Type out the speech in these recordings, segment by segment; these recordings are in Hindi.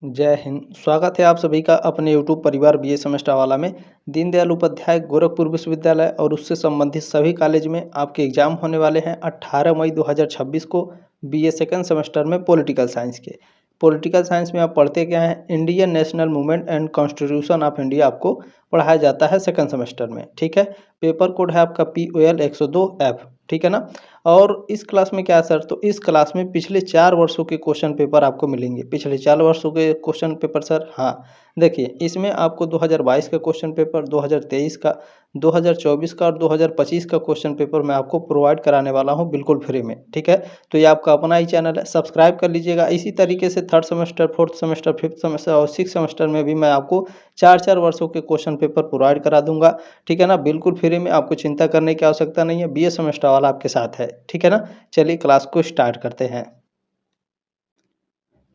जय हिंद। स्वागत है आप सभी का अपने यूट्यूब परिवार बीए सेमेस्टर वाला में। दीनदयाल उपाध्याय गोरखपुर विश्वविद्यालय और उससे संबंधित सभी कॉलेज में आपके एग्जाम होने वाले हैं 18 मई 2026 को बीए सेकंड सेमेस्टर में पॉलिटिकल साइंस के। पॉलिटिकल साइंस में आप पढ़ते क्या हैं? Indian national movement and constitution of India आपको पढ़ाया जाता है सेकंड सेमेस्टर में। ठीक है, पेपर कोड है आपका POL 102F। ठीक है ना। और इस क्लास में क्या है सर? तो इस क्लास में पिछले 4 वर्षों के क्वेश्चन पेपर आपको मिलेंगे। पिछले 4 वर्षों के क्वेश्चन पेपर सर, हाँ देखिए, इसमें आपको 2022 का क्वेश्चन पेपर, 2023 का, 2024 का और 2025 का क्वेश्चन पेपर मैं आपको प्रोवाइड कराने वाला हूँ बिल्कुल फ्री में। ठीक है, तो ये आपका अपना ही चैनल है, सब्सक्राइब कर लीजिएगा। इसी तरीके से third semester, fourth semester, fifth semester और सिक्स सेमेस्टर में भी मैं आपको 4 वर्षों के क्वेश्चन पेपर प्रोवाइड करा दूंगा। ठीक है ना, बिल्कुल फ्री में, आपको चिंता करने की आवश्यकता नहीं है। बीए सेमेस्टर वाला आपके साथ है। ठीक है ना, चलिए क्लास को स्टार्ट करते हैं।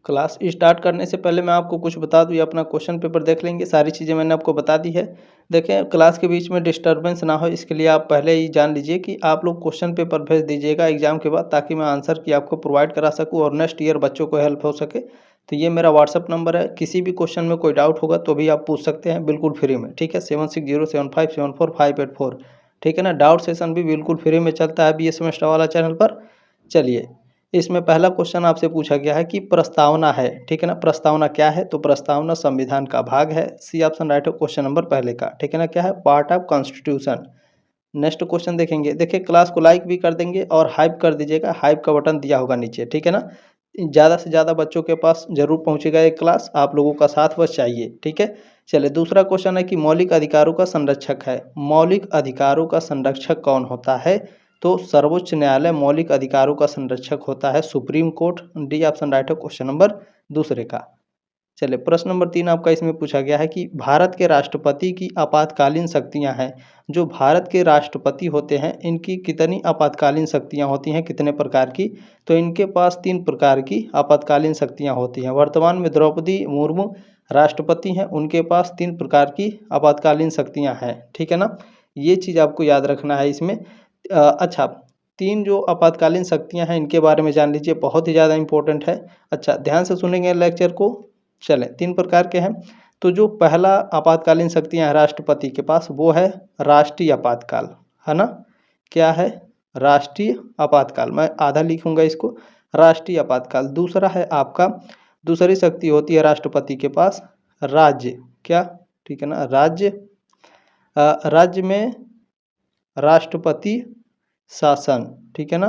क्लास स्टार्ट करने से पहले मैं आपको कुछ बता दूं, ये अपना क्वेश्चन पेपर देख लेंगे। सारी चीज़ें मैंने आपको बता दी है। देखें, क्लास के बीच में डिस्टरबेंस ना हो, इसके लिए आप पहले ही जान लीजिए कि आप लोग क्वेश्चन पेपर भेज दीजिएगा एग्जाम के बाद, ताकि मैं आंसर की आपको प्रोवाइड करा सकूँ और नेक्स्ट ईयर बच्चों को हेल्प हो सके। तो ये मेरा व्हाट्सअप नंबर है, किसी भी क्वेश्चन में कोई डाउट होगा तो भी आप पूछ सकते हैं बिल्कुल फ्री में। ठीक है, 7607574584। ठीक है ना, डाउट सेशन भी बिल्कुल फ्री में चलता है बीए सेमेस्टर वाला चैनल पर। चलिए, इसमें पहला क्वेश्चन आपसे पूछा गया है कि प्रस्तावना है। ठीक है ना, प्रस्तावना क्या है? तो प्रस्तावना संविधान का भाग है। सी ऑप्शन राइट है क्वेश्चन नंबर पहले का। ठीक है ना, क्या है? Part of constitution. Next question देखेंगे। देखिए, क्लास को लाइक भी कर देंगे और हाइप कर दीजिएगा। हाइप का बटन दिया होगा नीचे। ठीक है ना, ज़्यादा से ज़्यादा बच्चों के पास जरूर पहुंचेगा ये क्लास, आप लोगों का साथ बस चाहिए। ठीक है, चलिए दूसरा क्वेश्चन है कि मौलिक अधिकारों का संरक्षक है। मौलिक अधिकारों का संरक्षक कौन होता है? तो सर्वोच्च न्यायालय मौलिक अधिकारों का संरक्षक होता है, supreme court. D option right है क्वेश्चन नंबर दूसरे का। चलिए, प्रश्न नंबर 3 आपका इसमें पूछा गया है कि भारत के राष्ट्रपति की आपातकालीन शक्तियां हैं। जो भारत के राष्ट्रपति होते हैं, इनकी कितनी आपातकालीन शक्तियां होती हैं, कितने प्रकार की? तो इनके पास 3 प्रकार की आपातकालीन शक्तियां होती हैं। वर्तमान में द्रौपदी मुर्मू राष्ट्रपति हैं, उनके पास 3 प्रकार की आपातकालीन शक्तियां हैं। ठीक है ना, ये चीज़ आपको याद रखना है इसमें। अच्छा, 3 जो आपातकालीन शक्तियां हैं इनके बारे में जान लीजिए, बहुत ही ज़्यादा इंपॉर्टेंट है। अच्छा, ध्यान से सुनेंगे लेक्चर को। चलें, 3 प्रकार के हैं। तो जो पहला आपातकालीन शक्तियाँ हैं राष्ट्रपति के पास, वो है राष्ट्रीय आपातकाल, है ना? क्या है? राष्ट्रीय आपातकाल। मैं आधा लिखूंगा इसको, राष्ट्रीय आपातकाल। दूसरा है आपका, दूसरी शक्ति होती है राष्ट्रपति के पास, राज्य। क्या? ठीक है ना, राज्य। राज्य में राष्ट्रपति शासन। ठीक है ना,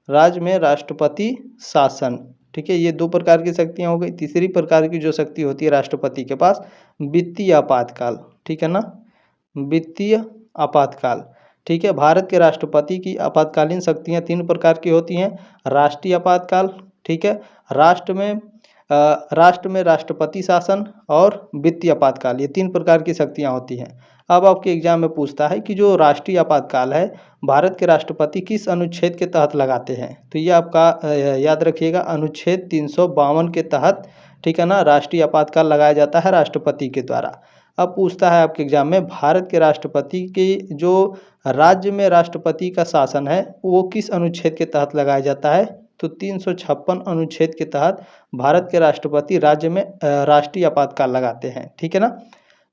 राज्य में राष्ट्रपति शासन। ठीक है, ये 2 प्रकार की शक्तियाँ हो गई। तीसरी प्रकार की जो शक्ति होती है राष्ट्रपति के पास, वित्तीय आपातकाल। ठीक है ना, वित्तीय आपातकाल। ठीक है, भारत के राष्ट्रपति की आपातकालीन शक्तियाँ 3 प्रकार की होती हैं। राष्ट्रीय आपातकाल, ठीक है, राष्ट्र में राष्ट्रपति शासन और वित्तीय आपातकाल, ये 3 प्रकार की शक्तियाँ होती हैं। अब आपके एग्जाम में पूछता है कि जो राष्ट्रीय आपातकाल है, भारत के राष्ट्रपति किस अनुच्छेद के तहत लगाते हैं? तो ये आपका याद रखिएगा, अनुच्छेद 352 के तहत। ठीक है ना, राष्ट्रीय आपातकाल लगाया जाता है राष्ट्रपति के द्वारा। अब पूछता है आपके एग्जाम में, भारत के राष्ट्रपति की जो राज्य में राष्ट्रपति का शासन है, वो किस अनुच्छेद के तहत लगाया जाता है? तो 356 अनुच्छेद के तहत भारत के राष्ट्रपति राज्य में राष्ट्रीय आपातकाल लगाते हैं। ठीक है ना,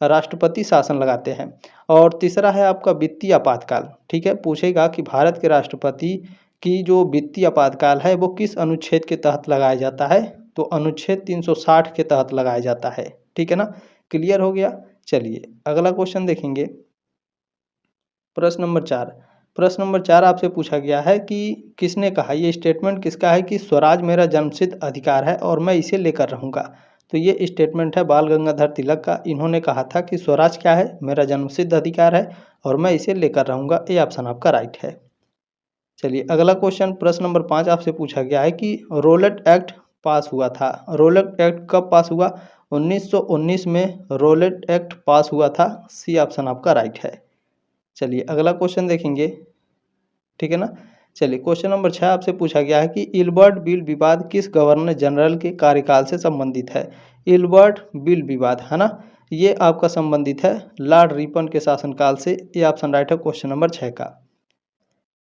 राष्ट्रपति शासन लगाते हैं। और तीसरा है आपका वित्तीय आपातकाल। ठीक है, पूछेगा कि भारत के राष्ट्रपति की जो वित्तीय आपातकाल है वो किस अनुच्छेद के तहत लगाया जाता है? तो अनुच्छेद 360 के तहत लगाया जाता है। ठीक है ना, क्लियर हो गया। चलिए अगला क्वेश्चन देखेंगे। प्रश्न नंबर 4। प्रश्न नंबर 4 आपसे पूछा गया है कि किसने कहा, ये स्टेटमेंट किसका है कि स्वराज मेरा जन्मसिद्ध अधिकार है और मैं इसे लेकर रहूँगा। तो ये स्टेटमेंट है बाल गंगाधर तिलक का। इन्होंने कहा था कि स्वराज क्या है? मेरा जन्मसिद्ध अधिकार है और मैं इसे लेकर रहूँगा। ये ऑप्शन आपका राइट है। चलिए अगला क्वेश्चन, प्रश्न नंबर 5 आपसे पूछा गया है कि रोलेट एक्ट पास हुआ था। रोलेट एक्ट कब पास हुआ? 1919 में रोलेट एक्ट पास हुआ था। सी ऑप्शन आपका राइट है। चलिए अगला क्वेश्चन देखेंगे। ठीक है ना, चलिए क्वेश्चन नंबर 6 आपसे पूछा गया है कि इल्बर्ट बिल विवाद किस गवर्नर जनरल के कार्यकाल से संबंधित है? इल्बर्ट बिल विवाद, है ना, ये आपका संबंधित है लॉर्ड रिपन के शासनकाल से। ये ऑप्शन राइट है क्वेश्चन नंबर 6 का।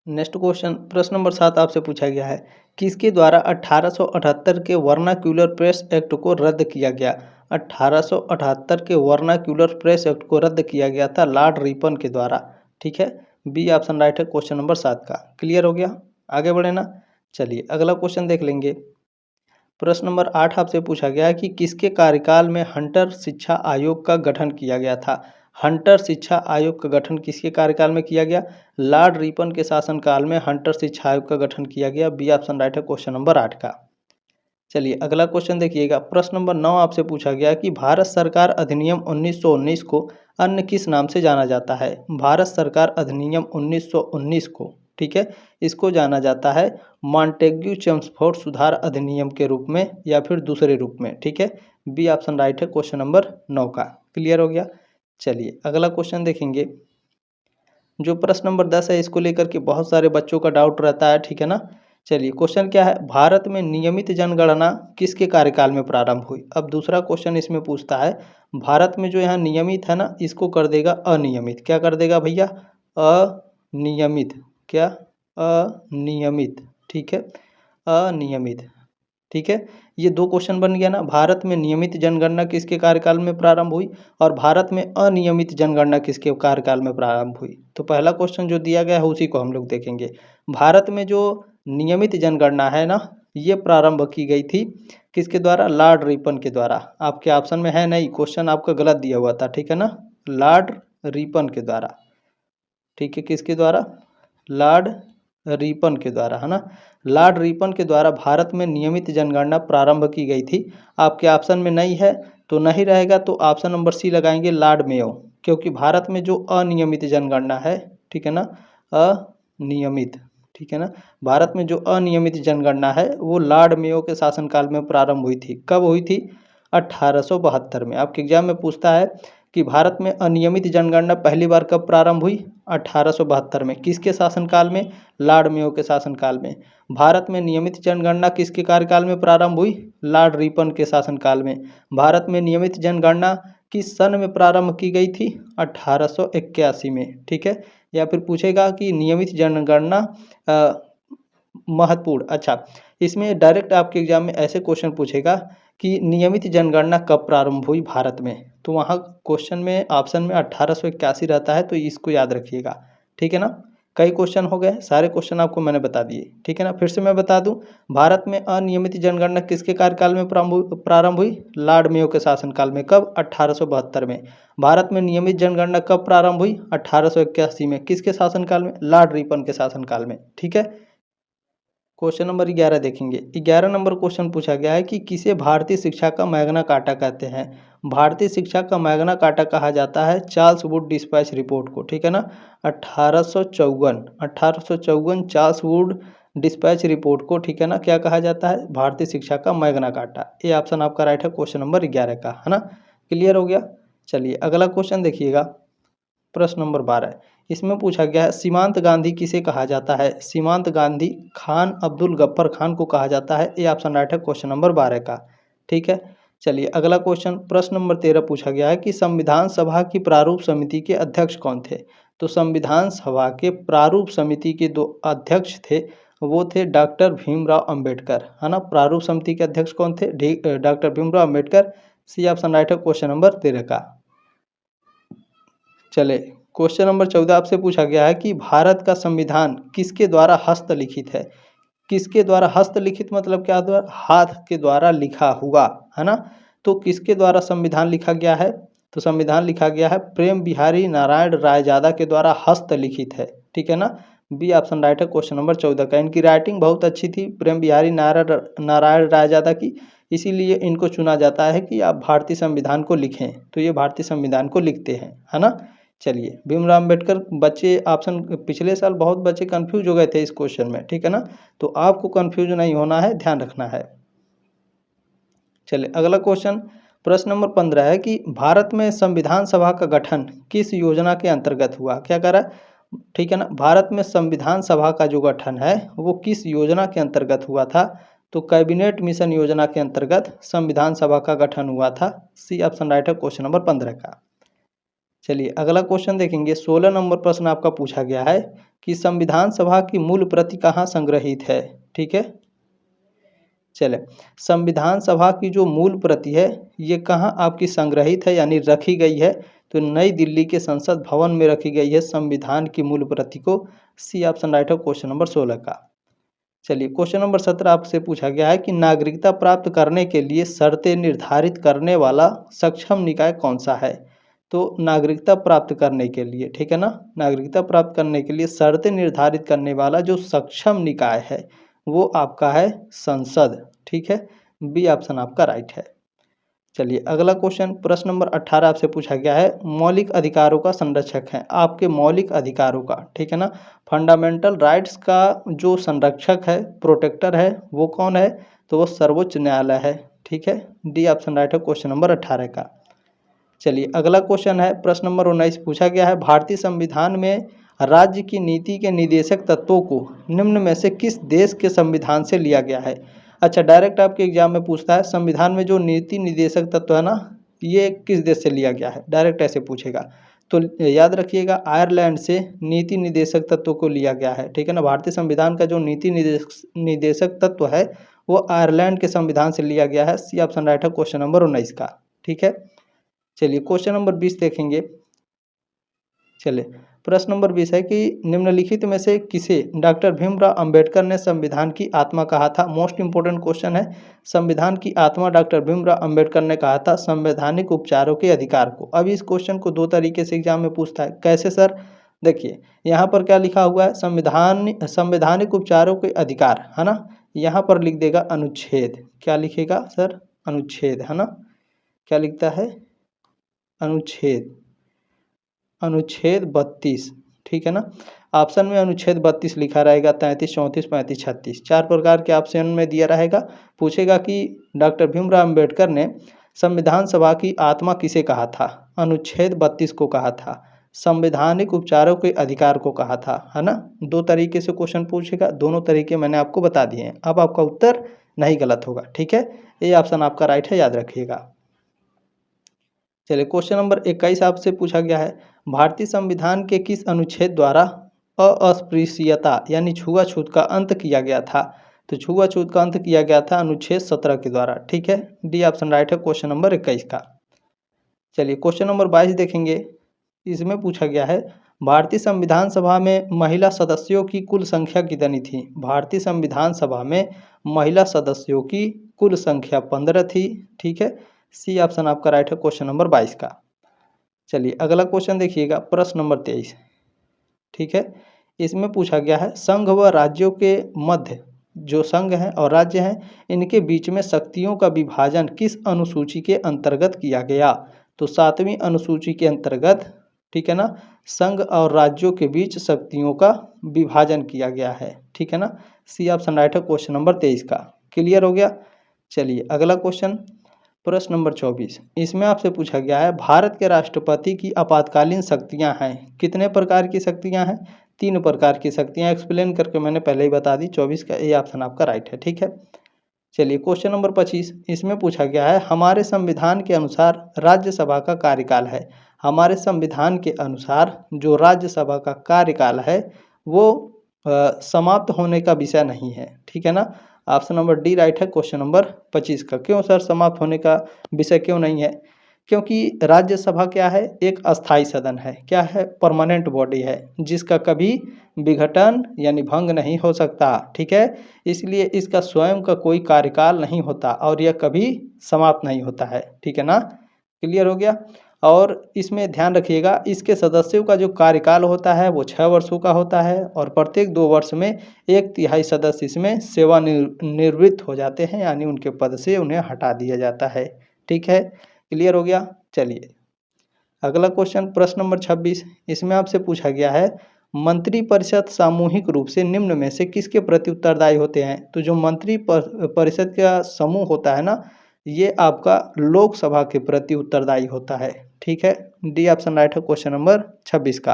नेक्स्ट क्वेश्चन प्रश्न नंबर 7 आपसे पूछा गया है, किसके द्वारा 1878 के वर्नाक्यूलर प्रेस एक्ट को रद्द किया गया। 1878 के वर्नाक्यूलर प्रेस एक्ट को रद्द किया गया था लॉर्ड रिपन के द्वारा। ठीक है, बी ऑप्शन राइट है क्वेश्चन नंबर 7 का। क्लियर हो गया, आगे बढ़े ना। चलिए अगला क्वेश्चन देख लेंगे। प्रश्न नंबर 8 आपसे पूछा गया है कि किसके कार्यकाल में हंटर शिक्षा आयोग का गठन किया गया था। हंटर शिक्षा आयोग का गठन किसके कार्यकाल में किया गया। लॉर्ड रिपन के शासनकाल में हंटर शिक्षा आयोग का गठन किया गया। बी ऑप्शन राइट है क्वेश्चन नंबर 8 का। चलिए अगला क्वेश्चन देखिएगा। प्रश्न नंबर 9 आपसे पूछा गया कि भारत सरकार अधिनियम 1919 को अन्य किस नाम से जाना जाता है। भारत सरकार अधिनियम 1919 को, ठीक है, इसको जाना जाता है मॉन्टेग्यू चेम्सफोर्ड सुधार अधिनियम के रूप में या फिर दूसरे रूप में। ठीक है, बी ऑप्शन राइट है क्वेश्चन नंबर 9 का। क्लियर हो गया। चलिए अगला क्वेश्चन देखेंगे। जो प्रश्न नंबर 10 है इसको लेकर के बहुत सारे बच्चों का डाउट रहता है। ठीक है ना। चलिए क्वेश्चन क्या है, भारत में नियमित जनगणना किसके कार्यकाल में प्रारंभ हुई। अब दूसरा क्वेश्चन इसमें पूछता है, भारत में जो यहाँ नियमित है ना, इसको कर देगा अनियमित। क्या कर देगा भैया, अनियमित। क्या, अनियमित। ठीक है, अनियमित। ठीक है, ये दो क्वेश्चन बन गया ना। भारत में नियमित जनगणना किसके कार्यकाल में प्रारंभ हुई और भारत में अनियमित जनगणना किसके कार्यकाल में प्रारंभ हुई। तो पहला क्वेश्चन जो दिया गया है उसी को हम लोग देखेंगे। भारत में जो नियमित जनगणना है ना, ये प्रारंभ की गई थी किसके द्वारा, लॉर्ड रिपन के द्वारा। आपके ऑप्शन में है नहीं, क्वेश्चन आपका गलत दिया हुआ था। ठीक है ना, लॉर्ड रिपन के द्वारा। ठीक है, किसके द्वारा, लॉर्ड रिपन के द्वारा, है ना। लॉर्ड रिपन के द्वारा भारत में नियमित जनगणना प्रारंभ की गई थी। आपके ऑप्शन में नहीं है तो नहीं रहेगा, तो ऑप्शन नंबर सी लगाएंगे, लॉर्ड मेयो। क्योंकि भारत में जो अनियमित जनगणना है, ठीक है ना, अनियमित, ठीक है ना, भारत में जो अनियमित जनगणना है वो लॉर्ड मेयो के शासनकाल में प्रारंभ हुई थी। कब हुई थी, 1872 में। आपके एग्जाम में पूछता है कि भारत में अनियमित जनगणना पहली बार कब प्रारंभ हुई, 1872 में। किसके शासनकाल में, लॉर्ड मेयो के शासनकाल में। भारत में नियमित जनगणना किसके कार्यकाल में प्रारंभ हुई, लॉर्ड रिपन के शासनकाल में। भारत में नियमित जनगणना किस सन में प्रारंभ की गई थी, 1881 में। ठीक है, या फिर पूछेगा कि नियमित जनगणना महत्वपूर्ण, अच्छा, इसमें डायरेक्ट आपके एग्जाम में ऐसे क्वेश्चन पूछेगा कि नियमित जनगणना कब प्रारंभ हुई भारत में, तो वहाँ क्वेश्चन में ऑप्शन में 1881 रहता है, तो इसको याद रखिएगा। ठीक है ना। कई क्वेश्चन हो गए, सारे क्वेश्चन आपको मैंने बता दिए। ठीक है ना, फिर से मैं बता दूं, भारत में अनियमित जनगणना किसके कार्यकाल में प्रारंभ हुई, लॉर्ड मेयो के शासनकाल में। कब, 1872 में। भारत में नियमित जनगणना कब प्रारंभ हुई, 1881 में। किसके शासनकाल में, लॉर्ड रिपन के शासनकाल में। ठीक है। क्वेश्चन नंबर 11 देखेंगे। 11 नंबर क्वेश्चन पूछा गया है कि किसे भारतीय शिक्षा का मैग्ना कार्टा कहते हैं। भारतीय शिक्षा का मैग्ना कार्टा कहा जाता है चार्ल्स वुड डिस्पैच रिपोर्ट को। ठीक है ना, 1854 चार्ल्स वुड डिस्पैच रिपोर्ट को, ठीक है ना, क्या कहा जाता है, भारतीय शिक्षा का मैग्ना कार्टा। ये ऑप्शन आपका राइट है क्वेश्चन नंबर 11 का, है ना। क्लियर हो गया। चलिए अगला क्वेश्चन देखिएगा। प्रश्न नंबर 12, इसमें पूछा गया है सीमांत गांधी किसे कहा जाता है। सीमांत गांधी खान अब्दुल गफ्फर खान को कहा जाता है। ये ऑप्शन राइट है क्वेश्चन नंबर 12 का। ठीक है। चलिए अगला क्वेश्चन प्रश्न नंबर 13 पूछा गया है कि संविधान सभा की प्रारूप समिति के अध्यक्ष कौन थे। तो संविधान सभा के प्रारूप समिति के दो अध्यक्ष थे, वो थे डॉक्टर भीमराव अंबेडकर, है ना। प्रारूप समिति के अध्यक्ष कौन थे, doctor Bhimrao Ambedkar. C option right है क्वेश्चन नंबर 13 का। चले क्वेश्चन नंबर 14 आपसे पूछा गया है कि भारत का संविधान किसके द्वारा हस्तलिखित है। किसके द्वारा हस्तलिखित मतलब क्या, हाथ के द्वारा लिखा हुआ, है ना। तो किसके द्वारा संविधान लिखा गया है, तो संविधान लिखा गया है प्रेम बिहारी नारायण रायजादा के द्वारा हस्तलिखित है। ठीक है ना, बी ऑप्शन राइट है क्वेश्चन नंबर 14 का। इनकी राइटिंग बहुत अच्छी थी प्रेम बिहारी नारायण रायजादा की, इसीलिए इनको चुना जाता है कि आप भारतीय संविधान को लिखें, तो ये भारतीय संविधान को लिखते हैं, है ना। चलिए भीमराव अंबेडकर, बच्चे ऑप्शन पिछले साल बहुत बच्चे कंफ्यूज हो गए थे इस क्वेश्चन में। ठीक है ना, तो आपको कंफ्यूज नहीं होना है, ध्यान रखना है। चलिए अगला क्वेश्चन प्रश्न नंबर 15 है कि भारत में संविधान सभा का गठन किस योजना के अंतर्गत हुआ। क्या कह रहा है, ठीक है ना, भारत में संविधान सभा का जो गठन है वो किस योजना के अंतर्गत हुआ था। तो कैबिनेट मिशन योजना के अंतर्गत संविधान सभा का गठन हुआ था। सी ऑप्शन राइट है क्वेश्चन नंबर 15 का। चलिए अगला क्वेश्चन देखेंगे। 16 नंबर प्रश्न आपका पूछा गया है कि संविधान सभा की मूल प्रति कहाँ संग्रहित है। ठीक है, चले संविधान सभा की जो मूल प्रति है ये कहाँ आपकी संग्रहित है यानी रखी गई है, तो नई दिल्ली के संसद भवन में रखी गई है संविधान की मूल प्रति को। सी ऑप्शन राइट है क्वेश्चन नंबर 16 का। चलिए क्वेश्चन नंबर 17 आपसे पूछा गया है कि नागरिकता प्राप्त करने के लिए शर्तें निर्धारित करने वाला सक्षम निकाय कौन सा है। तो नागरिकता प्राप्त करने के लिए, ठीक है ना, नागरिकता प्राप्त करने के लिए शर्तें निर्धारित करने वाला जो सक्षम निकाय है वो आपका है संसद। ठीक है, बी ऑप्शन आपका राइट है। चलिए अगला क्वेश्चन प्रश्न नंबर 18 आपसे पूछा गया है मौलिक अधिकारों का संरक्षक है, आपके मौलिक अधिकारों का, ठीक है ना, फंडामेंटल राइट्स का जो संरक्षक है, प्रोटेक्टर है, वो कौन है, तो वो सर्वोच्च न्यायालय है। ठीक है, डी ऑप्शन राइट है क्वेश्चन नंबर 18 का। चलिए अगला क्वेश्चन है प्रश्न नंबर 19 पूछा गया है भारतीय संविधान में राज्य की नीति के निदेशक तत्वों को निम्न में से किस देश के संविधान से लिया गया है। अच्छा, डायरेक्ट आपके एग्जाम में पूछता है संविधान में जो नीति निदेशक तत्व है ना ये किस देश से लिया गया है, डायरेक्ट ऐसे पूछेगा। तो याद रखिएगा आयरलैंड से नीति निदेशक तत्व को लिया गया है। ठीक है ना, भारतीय संविधान का जो नीति निदेशक तत्व है वो आयरलैंड के संविधान से लिया गया है। सी ऑप्शन राइट है क्वेश्चन नंबर 19 का। ठीक है, चलिए क्वेश्चन नंबर 20 देखेंगे। चलिए प्रश्न नंबर 20 है कि निम्नलिखित में से किसे डॉक्टर भीमराव अंबेडकर ने संविधान की आत्मा कहा था। मोस्ट इंपोर्टेंट क्वेश्चन है, संविधान की आत्मा डॉक्टर भीमराव अंबेडकर ने कहा था संवैधानिक उपचारों के अधिकार को। अब इस क्वेश्चन को दो तरीके से एग्जाम में पूछता है, कैसे सर, देखिए यहाँ पर क्या लिखा हुआ है संवैधानिक उपचारों के अधिकार, है ना, यहाँ पर लिख देगा अनुच्छेद, क्या लिखेगा सर, अनुच्छेद, है ना, क्या लिखता है, अनुच्छेद, अनुच्छेद 32। ठीक है ना, ऑप्शन में अनुच्छेद 32 लिखा रहेगा, 33, 34, 35, 36 चार प्रकार के ऑप्शन में दिया रहेगा। पूछेगा कि डॉक्टर भीमराव अंबेडकर ने संविधान सभा की आत्मा किसे कहा था, अनुच्छेद 32 को कहा था, संवैधानिक उपचारों के अधिकार को कहा था, है ना। दो तरीके से क्वेश्चन पूछेगा, दोनों तरीके मैंने आपको बता दिए हैं। अब आपका उत्तर नहीं गलत होगा। ठीक है, ये ऑप्शन आपका राइट है, याद रखिएगा। चलिए क्वेश्चन नंबर 21 आपसे पूछा गया है भारतीय संविधान के किस अनुच्छेद द्वारा अस्पृश्यता यानी छुआछूत का अंत किया गया था। तो छुआछूत का अंत किया गया था अनुच्छेद 17 के द्वारा। ठीक है, डी ऑप्शन राइट है क्वेश्चन नंबर 21 का। चलिए क्वेश्चन नंबर 22 देखेंगे। इसमें पूछा गया है भारतीय संविधान सभा में महिला सदस्यों की कुल संख्या कितनी थी। भारतीय संविधान सभा में महिला सदस्यों की कुल संख्या 15 थी। ठीक है, सी ऑप्शन आपका राइट है क्वेश्चन नंबर 22 का। चलिए अगला क्वेश्चन देखिएगा प्रश्न नंबर 23। ठीक है, इसमें पूछा गया है संघ व राज्यों के मध्य जो संघ हैं और राज्य हैं इनके बीच में शक्तियों का विभाजन किस अनुसूची के अंतर्गत किया गया। तो 7वीं अनुसूची के अंतर्गत, ठीक है ना, संघ और राज्यों के बीच शक्तियों का विभाजन किया गया है। ठीक है ना, सी ऑप्शन राइट है क्वेश्चन नंबर 23 का। क्लियर हो गया। चलिए अगला क्वेश्चन प्रश्न नंबर 24। इसमें आपसे पूछा गया है भारत के राष्ट्रपति की आपातकालीन शक्तियां हैं, कितने प्रकार की शक्तियां हैं, 3 प्रकार की शक्तियां, एक्सप्लेन करके मैंने पहले ही बता दी। 24 का ए ऑप्शन आपका राइट है। ठीक है, चलिए क्वेश्चन नंबर 25। इसमें पूछा गया है हमारे संविधान के अनुसार राज्यसभा का कार्यकाल है। हमारे संविधान के अनुसार जो राज्यसभा का कार्यकाल है वो समाप्त होने का विषय नहीं है। ठीक है ना, ऑप्शन नंबर डी राइट है क्वेश्चन नंबर 25 का। क्यों सर समाप्त होने का विषय क्यों नहीं है, क्योंकि राज्यसभा क्या है, एक अस्थाई सदन है, क्या है, परमानेंट बॉडी है जिसका कभी विघटन यानी भंग नहीं हो सकता। ठीक है, इसलिए इसका स्वयं का कोई कार्यकाल नहीं होता और यह कभी समाप्त नहीं होता है। ठीक है ना, क्लियर हो गया। और इसमें ध्यान रखिएगा इसके सदस्यों का जो कार्यकाल होता है वो 6 वर्षों का होता है और प्रत्येक 2 वर्ष में 1/3 सदस्य इसमें सेवानिवृत्त हो जाते हैं यानी उनके पद से उन्हें हटा दिया जाता है। ठीक है, क्लियर हो गया। चलिए अगला क्वेश्चन प्रश्न नंबर 26। इसमें आपसे पूछा गया है मंत्रिपरिषद सामूहिक रूप से निम्न में से किसके प्रति उत्तरदायी होते हैं। तो जो मंत्री परिषद का समूह होता है ना ये आपका लोकसभा के प्रति उत्तरदायी होता है। ठीक है, डी ऑप्शन राइट है क्वेश्चन नंबर 26 का।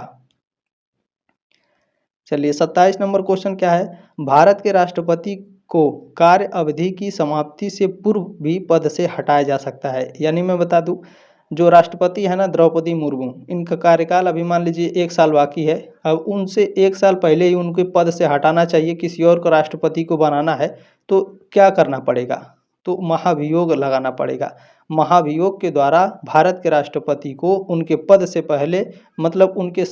चलिए 27 नंबर क्वेश्चन क्या है भारत के राष्ट्रपति को कार्य अवधि की समाप्ति से पूर्व भी पद से हटाया जा सकता है। यानी मैं बता दूं जो राष्ट्रपति है ना द्रौपदी मुर्मू, इनका कार्यकाल अभी मान लीजिए 1 साल बाकी है। अब उनसे 1 साल पहले ही उनके पद से हटाना चाहिए, किसी और को राष्ट्रपति को बनाना है, तो क्या करना पड़ेगा? तो महाभियोग लगाना पड़ेगा। महाभियोग के द्वारा भारत के राष्ट्रपति को उनके पद से पहले, मतलब उनके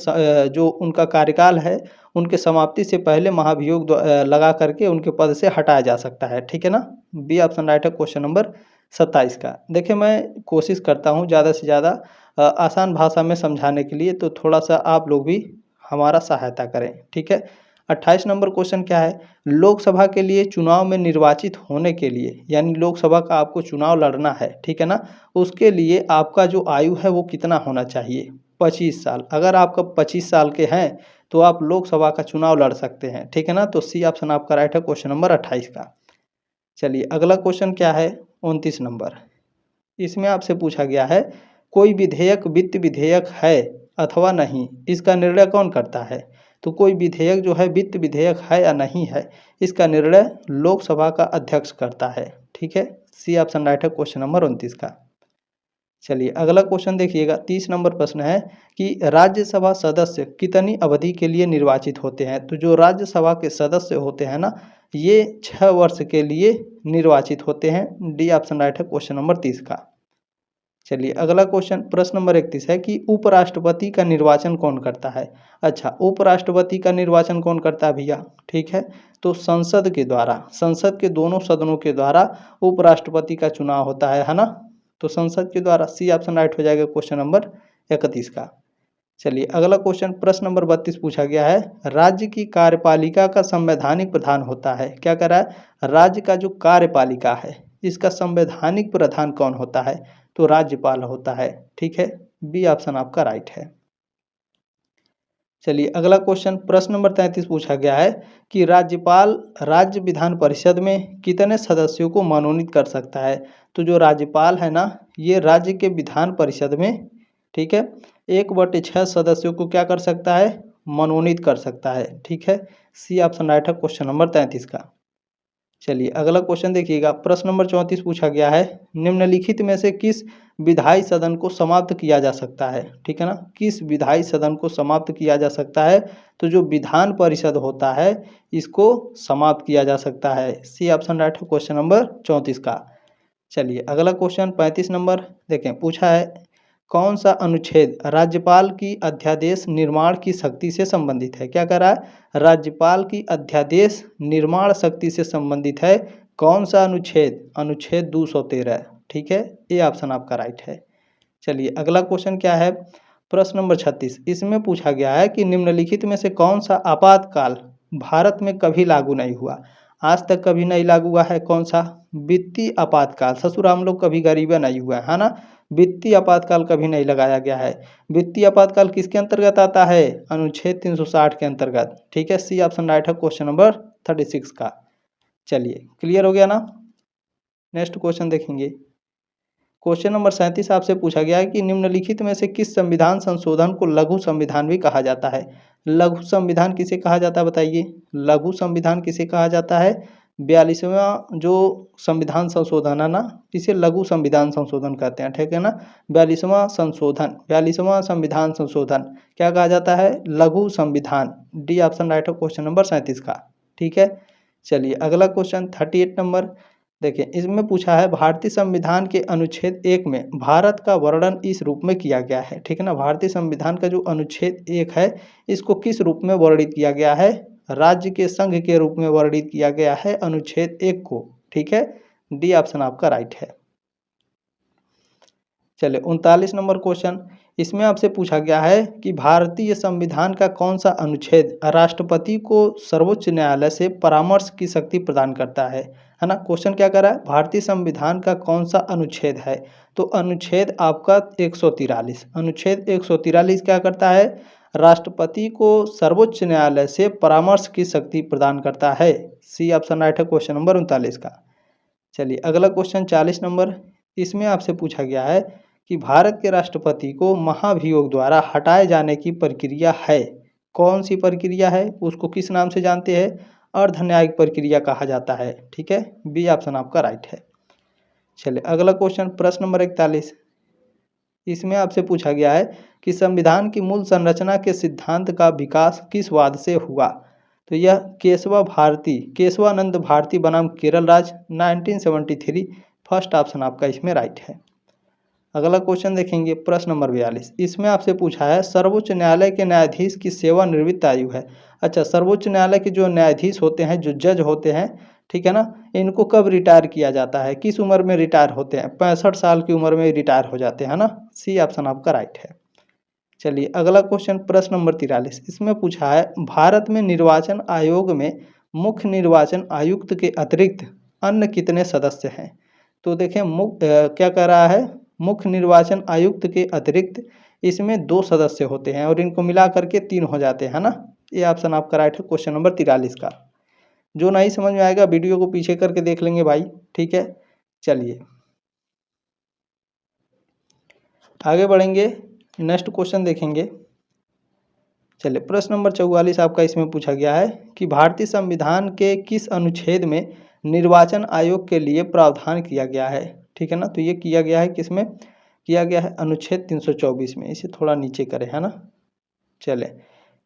जो उनका कार्यकाल है उनके समाप्ति से पहले महाभियोग लगा करके उनके पद से हटाया जा सकता है। ठीक है ना? बी ऑप्शन राइट है क्वेश्चन नंबर 27 का। देखिए मैं कोशिश करता हूँ ज़्यादा से ज़्यादा आसान भाषा में समझाने के लिए, तो थोड़ा सा आप लोग भी हमारा सहायता करें। ठीक है? 28 नंबर क्वेश्चन क्या है? लोकसभा के लिए चुनाव में निर्वाचित होने के लिए, यानी लोकसभा का आपको चुनाव लड़ना है, ठीक है ना? उसके लिए आपका जो आयु है वो कितना होना चाहिए? 25 साल। अगर आपका 25 साल के हैं तो आप लोकसभा का चुनाव लड़ सकते हैं। ठीक है ना? तो सी ऑप्शन आपका राइट है क्वेश्चन नंबर 28 का। चलिए अगला क्वेश्चन क्या है? 29 नंबर। इसमें आपसे पूछा गया है कोई विधेयक वित्त विधेयक है अथवा नहीं, इसका निर्णय कौन करता है? तो कोई विधेयक जो है वित्त विधेयक है या नहीं है, इसका निर्णय लोकसभा का अध्यक्ष करता है। ठीक है? सी ऑप्शन राइट है क्वेश्चन नंबर 29 का। चलिए अगला क्वेश्चन देखिएगा, 30 नंबर प्रश्न है कि राज्यसभा सदस्य कितनी अवधि के लिए निर्वाचित होते हैं? तो जो राज्यसभा के सदस्य होते हैं ना, ये 6 वर्ष के लिए निर्वाचित होते हैं। डी ऑप्शन राइट है क्वेश्चन नंबर 30 का। चलिए अगला क्वेश्चन प्रश्न नंबर 31 है कि उपराष्ट्रपति का निर्वाचन कौन करता है? अच्छा, उपराष्ट्रपति का निर्वाचन कौन करता है भैया? ठीक है, तो संसद के द्वारा, संसद के दोनों सदनों के द्वारा उपराष्ट्रपति का चुनाव होता है ना? तो संसद के द्वारा। सी ऑप्शन राइट हो जाएगा क्वेश्चन नंबर 31 का। चलिए अगला क्वेश्चन प्रश्न नंबर 32 पूछा गया है, राज्य की कार्यपालिका का संवैधानिक प्रधान होता है। क्या कह रहा है? राज्य का जो कार्यपालिका है इसका संवैधानिक प्रधान कौन होता है? तो राज्यपाल होता है। ठीक है, बी ऑप्शन आपका राइट है। चलिए अगला क्वेश्चन प्रश्न नंबर 33 पूछा गया है कि राज्यपाल राज्य विधान परिषद में कितने सदस्यों को मनोनीत कर सकता है? तो जो राज्यपाल है ना, ये राज्य के विधान परिषद में, ठीक है, 1/6 सदस्यों को क्या कर सकता है? मनोनीत कर सकता है। ठीक है, सी ऑप्शन राइट है क्वेश्चन नंबर 33 का। चलिए अगला क्वेश्चन देखिएगा, प्रश्न नंबर 34 पूछा गया है, निम्नलिखित में से किस विधायी सदन को समाप्त किया जा सकता है? ठीक है ना, किस विधायी सदन को समाप्त किया जा सकता है? तो जो विधान परिषद होता है इसको समाप्त किया जा सकता है। सी ऑप्शन राइट है क्वेश्चन नंबर 34 का। चलिए अगला क्वेश्चन 35 नंबर देखें, पूछा है कौन सा अनुच्छेद राज्यपाल की अध्यादेश निर्माण की शक्ति से संबंधित है? क्या कह रहा है? राज्यपाल की अध्यादेश निर्माण शक्ति से संबंधित है। कौन सा अनुच्छेद? अनुच्छेद 213। ठीक है, ये ऑप्शन आपका राइट है। चलिए अगला क्वेश्चन क्या है? प्रश्न नंबर 36। इसमें पूछा गया है कि निम्नलिखित में से कौन सा आपातकाल भारत में कभी लागू नहीं हुआ? आज तक कभी नहीं लागू हुआ है। कौन सा? वित्तीय आपातकाल। ससुर हम लोग कभी गरीबा नहीं हुआ है ना? वित्तीय आपातकाल कभी नहीं लगाया गया है। वित्तीय आपातकाल किसके अंतर्गत आता है? अनुच्छेद 360 के अंतर्गत। ठीक है, सी ऑप्शन राइट है क्वेश्चन नंबर 36 का। चलिए क्लियर हो गया ना? नेक्स्ट क्वेश्चन देखेंगे। क्वेश्चन नंबर 37 आपसे पूछा गया है कि निम्नलिखित में से किस संविधान संशोधन को लघु संविधान भी कहा जाता है? लघु संविधान किसे कहा जाता है बताइए? लघु संविधान किसे कहा जाता है? 42वां जो संविधान संशोधन है ना, इसे लघु संविधान संशोधन कहते हैं। ठीक है ना? 42वां संशोधन, 42वां संविधान संशोधन क्या कहा जाता है? लघु संविधान। डी ऑप्शन राइट है क्वेश्चन नंबर 37 का। ठीक है, चलिए अगला क्वेश्चन 38 नंबर देखिए, इसमें पूछा है भारतीय संविधान के अनुच्छेद 1 में भारत का वर्णन इस रूप में किया गया है। ठीक है ना? भारतीय संविधान का जो अनुच्छेद 1 है इसको किस रूप में वर्णित किया गया है? राज्य के संघ के रूप में वर्णित किया गया है अनुच्छेद 1 को। ठीक है, डी ऑप्शन आपका राइट है। चलिए 39 नंबर क्वेश्चन, इसमें आपसे पूछा गया है कि भारतीय संविधान का कौन सा अनुच्छेद राष्ट्रपति को सर्वोच्च न्यायालय से परामर्श की शक्ति प्रदान करता है ना? क्वेश्चन क्या कर रहा है? भारतीय संविधान का कौन सा अनुच्छेद है? तो अनुच्छेद आपका 143। अनुच्छेद 143 क्या करता है? राष्ट्रपति को सर्वोच्च न्यायालय से परामर्श की शक्ति प्रदान करता है। सी ऑप्शन राइट है क्वेश्चन नंबर 39 का। चलिए अगला क्वेश्चन 40 नंबर, इसमें आपसे पूछा गया है कि भारत के राष्ट्रपति को महाभियोग द्वारा हटाए जाने की प्रक्रिया है। कौन सी प्रक्रिया है? उसको किस नाम से जानते हैं? अर्ध न्यायिक प्रक्रिया कहा जाता है। ठीक है, बी ऑप्शन आपका राइट है। चलिए अगला क्वेश्चन प्रश्न नंबर 41। इसमें आपसे पूछा गया है कि संविधान की मूल संरचना के सिद्धांत का विकास किस वाद से हुआ। तो यह केशवानंद भारती बनाम केरल राज्य 1973, फर्स्ट ऑप्शन आपका इसमें राइट है। अगला क्वेश्चन देखेंगे प्रश्न नंबर 42। इसमें आपसे पूछा है सर्वोच्च न्यायालय के न्यायाधीश की सेवानिवृत्त आयु है। अच्छा, सर्वोच्च न्यायालय के जो न्यायाधीश होते हैं, जो जज होते हैं, ठीक है ना, इनको कब रिटायर किया जाता है, किस उम्र में रिटायर होते हैं? 65 साल की उम्र में रिटायर हो जाते हैं ना। सी ऑप्शन आपका राइट है। चलिए अगला क्वेश्चन प्रश्न नंबर 43। इसमें पूछा है भारत में निर्वाचन आयोग में मुख्य निर्वाचन आयुक्त के अतिरिक्त अन्य कितने सदस्य हैं? तो देखें क्या कह रहा है, मुख्य निर्वाचन आयुक्त के अतिरिक्त इसमें 2 सदस्य होते हैं और इनको मिला करके 3 हो जाते हैं ना। ये ऑप्शन आपका राइट है क्वेश्चन नंबर 43 का। जो नहीं समझ में आएगा वीडियो को पीछे करके देख लेंगे भाई, ठीक है। चलिए आगे बढ़ेंगे, नेक्स्ट क्वेश्चन देखेंगे। चलिए प्रश्न नंबर 44 आपका इसमें पूछा गया है कि भारतीय संविधान के किस अनुच्छेद में निर्वाचन आयोग के लिए प्रावधान किया गया है? ठीक है ना, तो ये किया गया है किसमें? किया गया है अनुच्छेद 324 में। इसे थोड़ा नीचे करें, है ना। चले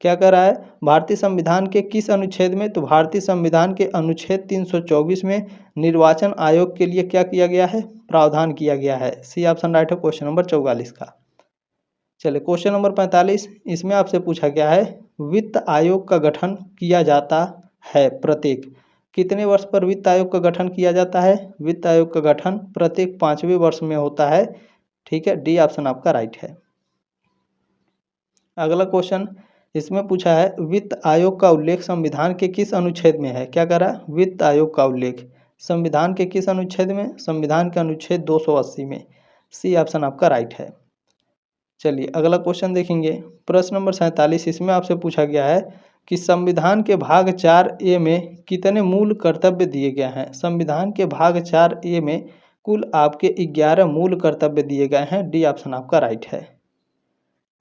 क्या कह रहा है, भारतीय संविधान के किस अनुच्छेद में? तो भारतीय संविधान के अनुच्छेद 324 में निर्वाचन आयोग के लिए क्या किया गया है? प्रावधान किया गया है। सी ऑप्शन राइट है क्वेश्चन नंबर 44 का। चलिए क्वेश्चन नंबर 45। इसमें आपसे पूछा गया है वित्त आयोग का गठन किया जाता है प्रत्येक कितने वर्ष पर वित्त आयोग का गठन किया जाता है? वित्त आयोग का गठन प्रत्येक 5वें वर्ष में होता है, ठीक है। डी ऑप्शन आपका राइट है। अगला क्वेश्चन इसमें पूछा है वित्त आयोग का उल्लेख संविधान के किस अनुच्छेद में है? क्या कह रहा है, वित्त आयोग का उल्लेख संविधान के किस अनुच्छेद में? संविधान के अनुच्छेद 280 में। सी ऑप्शन आपका राइट है। चलिए अगला क्वेश्चन देखेंगे प्रश्न नंबर 47। इसमें आपसे पूछा गया है कि संविधान के भाग 4A में कितने मूल कर्तव्य दिए गए हैं? संविधान के भाग 4A में कुल आपके 11 मूल कर्तव्य दिए गए हैं। डी ऑप्शन आपका राइट है।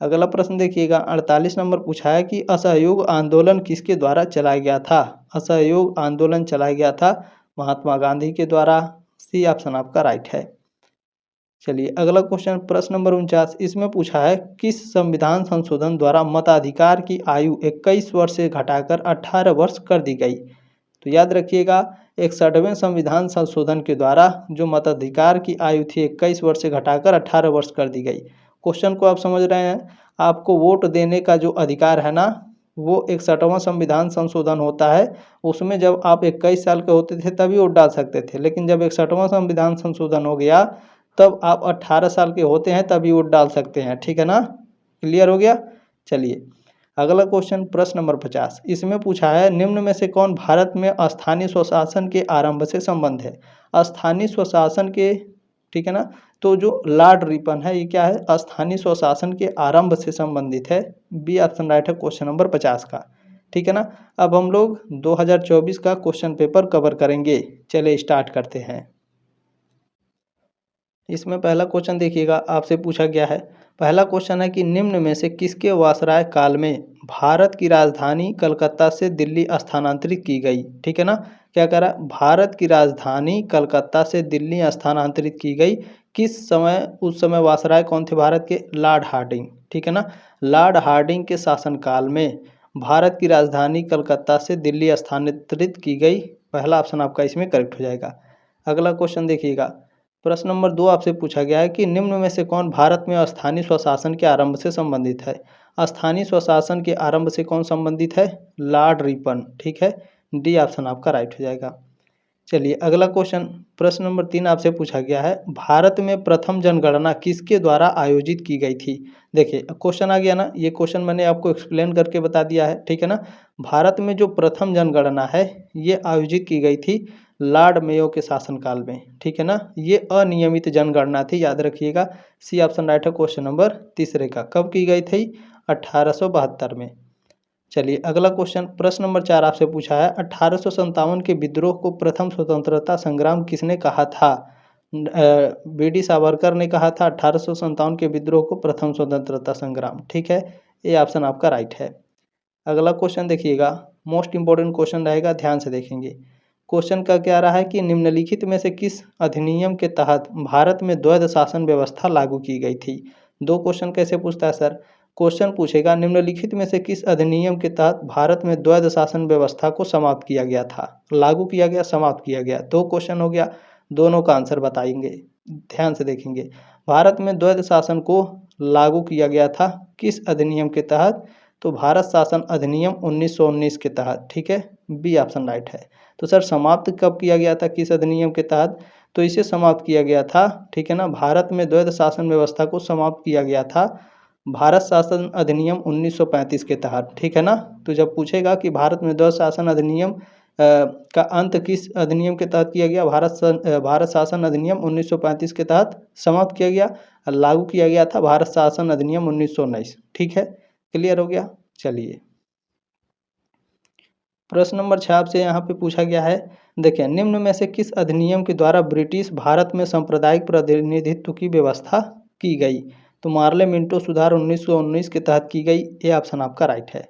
अगला प्रश्न देखिएगा 48 नंबर पूछा है कि असहयोग आंदोलन किसके द्वारा चलाया गया था? असहयोग आंदोलन चलाया गया था महात्मा गांधी के द्वारा। सी ऑप्शन आपका राइट है। चलिए अगला क्वेश्चन प्रश्न नंबर 49। इसमें पूछा है किस संविधान संशोधन द्वारा मताधिकार की आयु 21 वर्ष से घटाकर 18 वर्ष कर दी गई? तो याद रखिएगा 61वें संविधान संशोधन के द्वारा जो मताधिकार की आयु थी 21 वर्ष से घटाकर 18 वर्ष कर दी गई। क्वेश्चन को आप समझ रहे हैं, आपको वोट देने का जो अधिकार है ना, वो 61वां संविधान संशोधन होता है। उसमें जब आप 21 साल के होते थे तभी वोट डाल सकते थे, लेकिन जब 61वां संविधान संशोधन हो गया तब आप 18 साल के होते हैं तभी वोट डाल सकते हैं, ठीक है ना। क्लियर हो गया। चलिए अगला क्वेश्चन प्रश्न नंबर 50। इसमें पूछा है निम्न में से कौन भारत में स्थानीय स्वशासन के आरंभ से संबंध है? स्थानीय स्वशासन के, ठीक है ना, तो जो लॉर्ड रिपन है ये क्या है, स्थानीय स्वशासन के आरंभ से संबंधित है। बी ऑप्शन राइट है क्वेश्चन नंबर 50 का, ठीक है ना। अब हम लोग 2024 का क्वेश्चन पेपर कवर करेंगे। चलिए स्टार्ट करते हैं। इसमें पहला क्वेश्चन देखिएगा आपसे पूछा गया है। पहला क्वेश्चन है कि निम्न में से किसके वासराय काल में भारत की राजधानी कलकत्ता से दिल्ली स्थानांतरित की गई? ठीक है ना, क्या कह रहा है, भारत की राजधानी कलकत्ता से दिल्ली स्थानांतरित की गई किस समय? उस समय वासराय कौन थे भारत के? लॉर्ड हार्डिंग, ठीक है ना। लॉर्ड हार्डिंग के शासनकाल में भारत की राजधानी कलकत्ता से दिल्ली स्थानांतरित की गई। पहला ऑप्शन आपका इसमें करेक्ट हो जाएगा। अगला क्वेश्चन देखिएगा प्रश्न नंबर 2 आपसे पूछा गया है कि निम्न में से कौन भारत में स्थानीय स्वशासन के आरंभ से संबंधित है? स्थानीय स्वशासन के आरंभ से कौन संबंधित है? लॉर्ड रिपन, ठीक है। डी ऑप्शन आपका राइट हो जाएगा। चलिए अगला क्वेश्चन प्रश्न नंबर 3 आपसे पूछा गया है भारत में प्रथम जनगणना किसके द्वारा आयोजित की गई थी? देखिए क्वेश्चन आ गया ना, ये क्वेश्चन मैंने आपको एक्सप्लेन करके बता दिया है, ठीक है ना। भारत में जो प्रथम जनगणना है ये आयोजित की गई थी लॉर्ड मेयो के शासनकाल में, ठीक है ना। ये अनियमित जनगणना थी, याद रखिएगा। सी ऑप्शन राइट है क्वेश्चन नंबर 3 का। कब की गई थी? 1872 में। चलिए अगला क्वेश्चन प्रश्न नंबर 4 आपसे पूछा है 1857 के विद्रोह को प्रथम स्वतंत्रता संग्राम किसने कहा था? बी.डी. सावरकर ने कहा था 1857 के विद्रोह को प्रथम स्वतंत्रता संग्राम, ठीक है। ये ऑप्शन आपका राइट है। अगला क्वेश्चन देखिएगा, मोस्ट इंपॉर्टेंट क्वेश्चन रहेगा, ध्यान से देखेंगे। क्वेश्चन का क्या रहा है कि निम्नलिखित में से किस अधिनियम के तहत भारत में द्वैध शासन व्यवस्था लागू की गई थी? दो क्वेश्चन कैसे पूछता है सर? क्वेश्चन पूछेगा निम्नलिखित में से किस अधिनियम के तहत भारत में द्वैध शासन व्यवस्था को समाप्त किया गया था? लागू किया गया, समाप्त किया गया, दो क्वेश्चन हो गया, दोनों का आंसर बताएंगे। ध्यान से देखेंगे, भारत में द्वैध शासन को लागू किया गया था किस अधिनियम के तहत? तो भारत शासन अधिनियम 1919 के तहत, ठीक है, बी ऑप्शन राइट है। तो सर समाप्त कब किया गया था, किस अधिनियम के तहत? तो इसे समाप्त किया गया था, ठीक है ना, भारत में द्वैध शासन व्यवस्था को समाप्त किया गया था भारत शासन अधिनियम 1935 के तहत, ठीक है ना। तो जब पूछेगा कि भारत में द्वैध शासन अधिनियम का अंत किस अधिनियम के तहत किया गया? भारत शासन अधिनियम 1935 के तहत समाप्त किया गया, लागू किया गया था भारत शासन अधिनियम 1919, ठीक है, क्लियर हो गया। चलिए प्रश्न नंबर 6 आपसे यहाँ पे पूछा गया है, देखिए निम्न में से किस अधिनियम के द्वारा ब्रिटिश भारत में सांप्रदायिक प्रतिनिधित्व की व्यवस्था की गई? तो मार्ले मिंटो सुधार 1919 के तहत की गई, ये ऑप्शन आपका राइट है।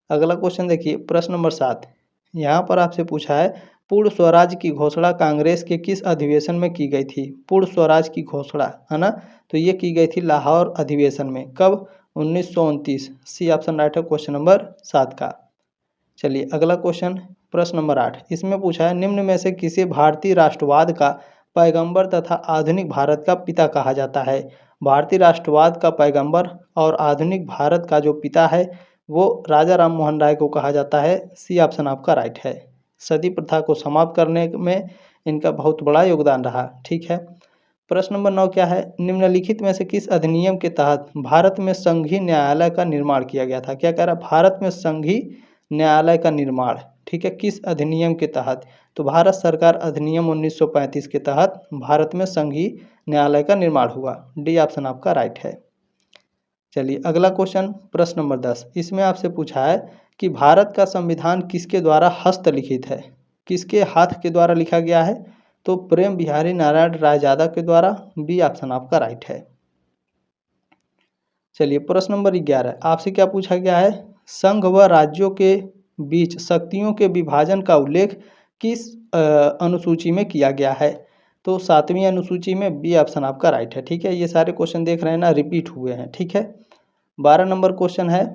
अगला क्वेश्चन देखिए प्रश्न नंबर 7, यहाँ पर आपसे पूछा है पूर्ण स्वराज की घोषणा कांग्रेस के किस अधिवेशन में की गई थी? पूर्ण स्वराज की घोषणा, है ना, तो ये की गई थी लाहौर अधिवेशन में, कब? 1929, सी ऑप्शन राइट है क्वेश्चन नंबर 7 का। चलिए अगला क्वेश्चन प्रश्न नंबर 8, इसमें पूछा है निम्न में से किसे भारतीय राष्ट्रवाद का पैगंबर तथा आधुनिक भारत का पिता कहा जाता है? भारतीय राष्ट्रवाद का पैगंबर और आधुनिक भारत का जो पिता है वो राजा राम मोहन राय को कहा जाता है, सी ऑप्शन आपका राइट है। सती प्रथा को समाप्त करने में इनका बहुत बड़ा योगदान रहा, ठीक है। प्रश्न नंबर 9 क्या है, निम्नलिखित में से किस अधिनियम के तहत भारत में संघीय न्यायालय का निर्माण किया गया था? क्या कह रहा है? भारत में संघीय न्यायालय का निर्माण, ठीक है, किस अधिनियम के तहत? तो भारत सरकार अधिनियम 1935 के तहत भारत में संघीय न्यायालय का निर्माण हुआ, डी ऑप्शन आपका राइट है। चलिए अगला क्वेश्चन प्रश्न नंबर 10, इसमें आपसे पूछा है कि भारत का संविधान किसके द्वारा हस्तलिखित है? किसके हाथ के द्वारा लिखा गया है? तो प्रेम बिहारी नारायण रायजादा के द्वारा, बी ऑप्शन आपका राइट है। चलिए प्रश्न नंबर 11, आपसे क्या पूछा गया है, संघ व राज्यों के बीच शक्तियों के विभाजन का उल्लेख किस अनुसूची में किया गया है? तो 7वीं अनुसूची में, बी ऑप्शन आपका राइट है, ठीक है। ये सारे क्वेश्चन देख रहे हैं ना, रिपीट हुए हैं, ठीक है। 12 नंबर क्वेश्चन है,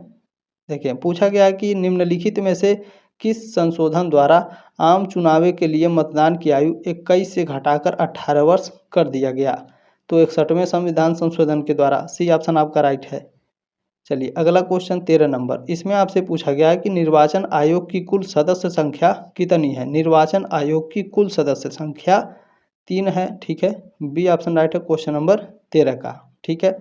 देखिए पूछा गया है कि निम्नलिखित में से किस संशोधन द्वारा आम चुनाव के लिए मतदान की आयु 21 से घटाकर 18 वर्ष कर दिया गया? तो 61वें संविधान संशोधन के द्वारा, सी ऑप्शन आपका राइट है। चलिए अगला क्वेश्चन 13 नंबर, इसमें आपसे पूछा गया है कि निर्वाचन आयोग की कुल सदस्य संख्या कितनी है? निर्वाचन आयोग की कुल सदस्य संख्या 3 है, ठीक है, बी ऑप्शन राइट है क्वेश्चन नंबर 13 का, ठीक है।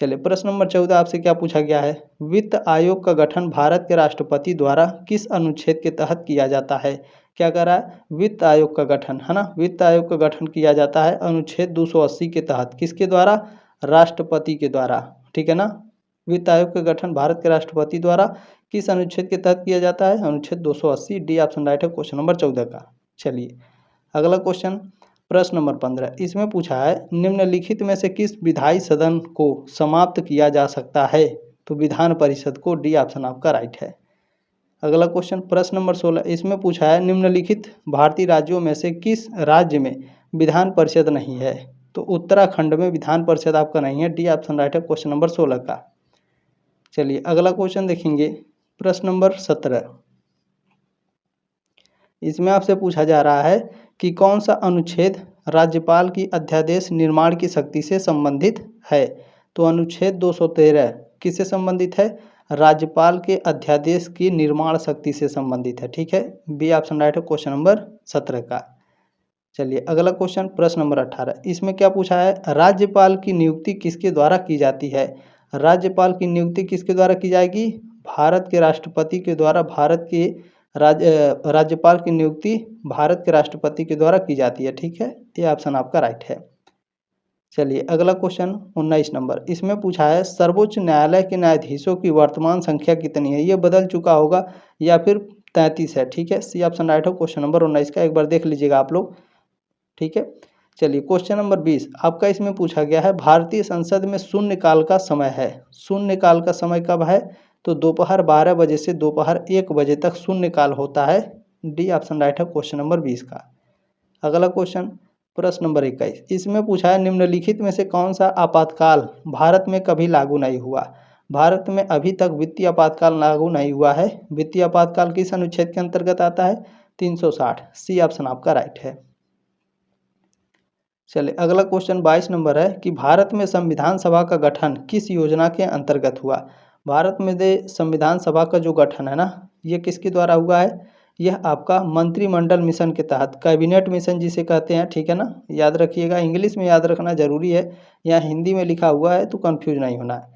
चलिए प्रश्न नंबर 14 आपसे क्या पूछा गया है, वित्त आयोग का गठन भारत के राष्ट्रपति द्वारा किस अनुच्छेद के तहत किया जाता है? क्या कर रहा है? वित्त आयोग का गठन, है ना, वित्त आयोग का गठन किया जाता है अनुच्छेद 280 के तहत, किसके द्वारा? राष्ट्रपति के द्वारा, ठीक है ना। वित्त आयोग का गठन भारत के राष्ट्रपति द्वारा किस अनुच्छेद के तहत किया जाता है? अनुच्छेद 280, डी ऑप्शन राइट है क्वेश्चन नंबर 14 का। चलिए अगला क्वेश्चन प्रश्न नंबर 15, इसमें पूछा है निम्नलिखित में से किस विधायी सदन को समाप्त किया जा सकता है? तो विधान परिषद को, डी ऑप्शन आपका राइट है। अगला क्वेश्चन प्रश्न नंबर 16, इसमें पूछा है निम्नलिखित भारतीय राज्यों में से किस राज्य में विधान परिषद नहीं है? तो उत्तराखंड में विधान परिषद आपका नहीं है, डी ऑप्शन राइट है क्वेश्चन नंबर 16 का। चलिए अगला क्वेश्चन देखेंगे प्रश्न नंबर 17, इसमें आपसे पूछा जा रहा है कि कौन सा अनुच्छेद राज्यपाल की अध्यादेश निर्माण की शक्ति से संबंधित है? तो अनुच्छेद 213 किससे संबंधित है? राज्यपाल के अध्यादेश की निर्माण शक्ति से संबंधित है, ठीक है, बी ऑप्शन राइट है क्वेश्चन नंबर 17 का। चलिए अगला क्वेश्चन प्रश्न नंबर 18, इसमें क्या पूछा है, राज्यपाल की नियुक्ति किसके द्वारा की जाती है? राज्यपाल की नियुक्ति किसके द्वारा की जाएगी? भारत के राष्ट्रपति के द्वारा, भारत के राज्यपाल की नियुक्ति भारत के राष्ट्रपति के द्वारा की जाती है, ठीक है, ये ऑप्शन आपका राइट है। चलिए अगला क्वेश्चन 19 नंबर, इसमें पूछा है सर्वोच्च न्यायालय के न्यायाधीशों की वर्तमान संख्या कितनी है? ये बदल चुका होगा या फिर 33 है, ठीक है, सी ऑप्शन राइट है क्वेश्चन नंबर 19 का, एक बार देख लीजिएगा आप लोग, ठीक है। चलिए क्वेश्चन नंबर 20 आपका, इसमें पूछा गया है भारतीय संसद में शून्यकाल का समय है, शून्यकाल का समय कब है? तो दोपहर 12 बजे से दोपहर 1 बजे तक शून्यकाल होता है, डी ऑप्शन राइट है क्वेश्चन नंबर 20 का। अगला क्वेश्चन प्रश्न नंबर 21 इसमें पूछा है निम्नलिखित में से कौन सा आपातकाल भारत में कभी लागू नहीं हुआ। भारत में अभी तक वित्तीय आपातकाल लागू नहीं हुआ है। वित्तीय आपातकाल किस अनुच्छेद के अंतर्गत आता है? 360। सी ऑप्शन आपका राइट है। चलिए अगला क्वेश्चन 22 नंबर है कि भारत में संविधान सभा का गठन किस योजना के अंतर्गत हुआ। भारत में संविधान सभा का जो गठन है ना, ये किसके द्वारा हुआ है? यह आपका मंत्रिमंडल मिशन के तहत, कैबिनेट मिशन जिसे कहते हैं, ठीक है ना, याद रखिएगा। इंग्लिश में याद रखना जरूरी है, यहाँ हिंदी में लिखा हुआ है तो कंफ्यूज नहीं होना है।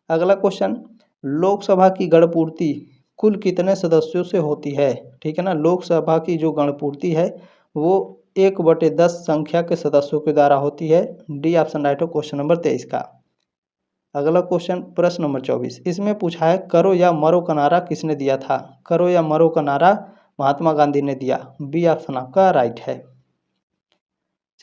अगला क्वेश्चन, लोकसभा की गणपूर्ति कुल कितने सदस्यों से होती है? ठीक है ना, लोकसभा की जो गणपूर्ति है वो 1/10 संख्या के सदस्यों के द्वारा होती है। डी ऑप्शन राइट हो क्वेश्चन नंबर 23 का। अगला क्वेश्चन प्रश्न नंबर 24 इसमें पूछा है करो या मरो का नारा किसने दिया था? करो या मरो का नारा महात्मा गांधी ने दिया। बी ऑप्शन आपका राइट है।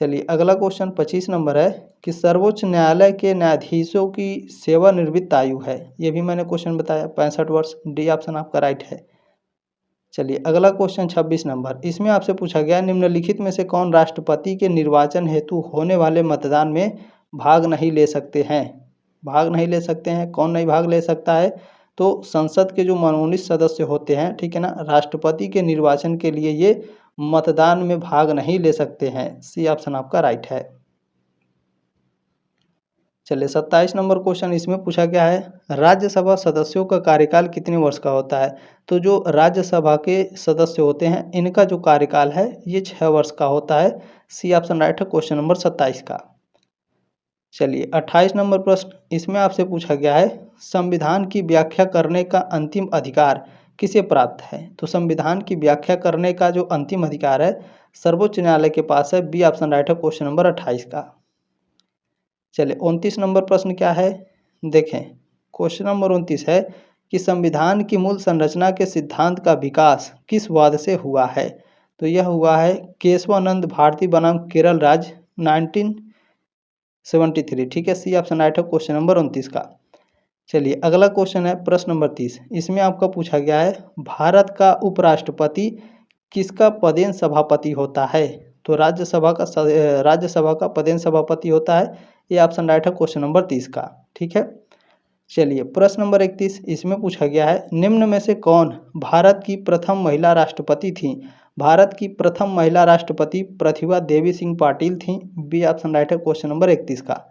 चलिए अगला क्वेश्चन 25 नंबर है कि सर्वोच्च न्यायालय के न्यायाधीशों की सेवानिवृत्त आयु है। ये भी मैंने क्वेश्चन बताया 65 वर्ष। डी ऑप्शन आपका राइट है। चलिए अगला क्वेश्चन 26 नंबर इसमें आपसे पूछा गया निम्नलिखित में से कौन राष्ट्रपति के निर्वाचन हेतु होने वाले मतदान में भाग नहीं ले सकते हैं? भाग नहीं ले सकते हैं, कौन नहीं भाग ले सकता है? तो संसद के जो मनोनीत सदस्य होते हैं, ठीक है ना, राष्ट्रपति के निर्वाचन के लिए ये मतदान में भाग नहीं ले सकते हैं। सी ऑप्शन आपका राइट है। चलिए 27 नंबर क्वेश्चन इसमें पूछा गया है राज्यसभा सदस्यों का कार्यकाल कितने वर्ष का होता है? तो जो राज्यसभा के सदस्य होते हैं इनका जो कार्यकाल है ये 6 वर्ष का होता है। सी ऑप्शन राइट है क्वेश्चन नंबर 27 का। चलिए 28 नंबर प्रश्न इसमें आपसे पूछा गया है संविधान की व्याख्या करने का अंतिम अधिकार किसे प्राप्त है? तो संविधान की व्याख्या करने का जो अंतिम अधिकार है सर्वोच्च न्यायालय के पास है। बी ऑप्शन राइट है क्वेश्चन नंबर 28 का। चलिए 29 नंबर प्रश्न क्या है, देखें। क्वेश्चन नंबर 29 है कि संविधान की मूल संरचना के सिद्धांत का विकास किस वाद से हुआ है? तो यह हुआ है केशवानंद भारती बनाम केरल राज्य 1973। ठीक है, सी ऑप्शन राइट है क्वेश्चन नंबर 29 का। चलिए अगला क्वेश्चन है प्रश्न नंबर 30 इसमें आपका पूछा गया है भारत का उपराष्ट्रपति किसका पदेन सभापति होता है? तो राज्यसभा का पदेन सभापति होता है। ये ऑप्शन राइट है क्वेश्चन नंबर 30 का। ठीक है, चलिए प्रश्न नंबर 31 इसमें पूछा गया है निम्न में से कौन भारत की प्रथम महिला राष्ट्रपति थी? भारत की प्रथम महिला राष्ट्रपति प्रतिभा देवी सिंह पाटिल थी। बी ऑप्शन राइट है क्वेश्चन नंबर 31 का।